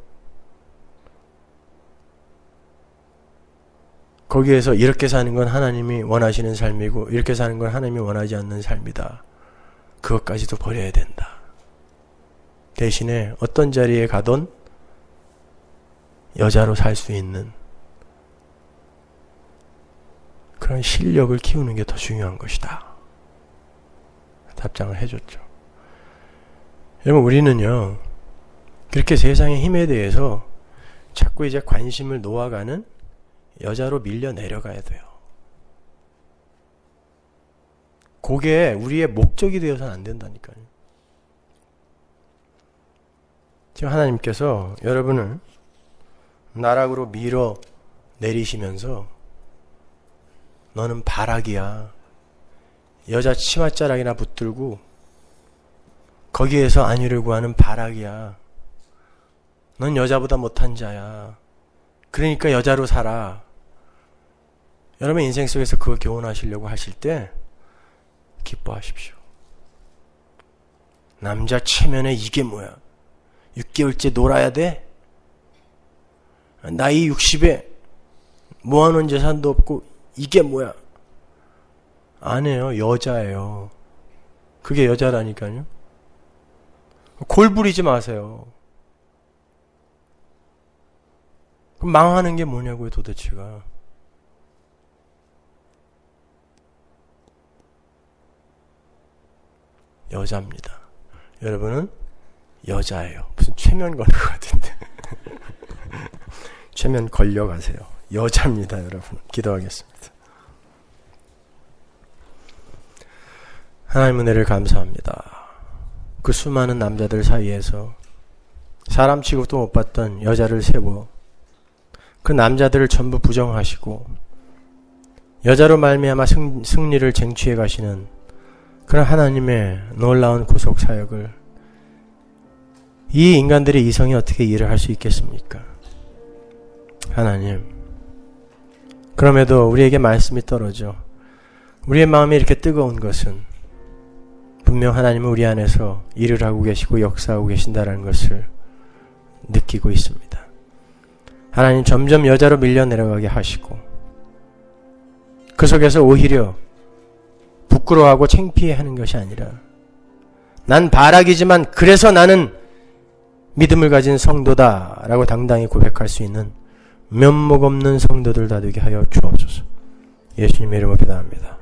거기에서 이렇게 사는 건 하나님이 원하시는 삶이고 이렇게 사는 건 하나님이 원하지 않는 삶이다. 그것까지도 버려야 된다. 대신에 어떤 자리에 가든 여자로 살 수 있는 그런 실력을 키우는 게 더 중요한 것이다. 답장을 해줬죠. 여러분, 우리는요, 그렇게 세상의 힘에 대해서 자꾸 이제 관심을 놓아가는 여자로 밀려 내려가야 돼요. 그게 우리의 목적이 되어서는 안 된다니까요. 지금 하나님께서 여러분을 나락으로 밀어 내리시면서 너는 바락이야. 여자 치맛자락이나 붙들고 거기에서 안위를 구하는 바락이야. 넌 여자보다 못한 자야. 그러니까 여자로 살아. 여러분 인생 속에서 그거 교훈하시려고 하실 때 기뻐하십시오. 남자 체면에 이게 뭐야? 6개월째 놀아야 돼? 나이 60에 모아놓은 재산도 없고 이게 뭐야? 아니에요. 여자예요. 그게 여자라니까요. 골 부리지 마세요. 그럼 망하는 게 뭐냐고요, 도대체가. 여자입니다. 여러분은 여자예요. 무슨 최면 걸릴 것 같은데. 최면 걸려가세요. 여자입니다, 여러분. 기도하겠습니다. 하나님 은혜를 감사합니다. 그 수많은 남자들 사이에서 사람 취급도 못 받던 여자를 세워 그 남자들을 전부 부정하시고 여자로 말미암아 승리를 쟁취해 가시는 그런 하나님의 놀라운 구속 사역을 이 인간들의 이성이 어떻게 이해를 할 수 있겠습니까? 하나님, 그럼에도 우리에게 말씀이 떨어져 우리의 마음이 이렇게 뜨거운 것은 분명 하나님은 우리 안에서 일을 하고 계시고 역사하고 계신다는 것을 느끼고 있습니다. 하나님, 점점 여자로 밀려 내려가게 하시고 그 속에서 오히려 부끄러워하고 창피해하는 것이 아니라 난 바락이지만 그래서 나는 믿음을 가진 성도다 라고 당당히 고백할 수 있는 면목 없는 성도들 다 되게 하여 주옵소서. 예수님의 이름으로 기도합니다.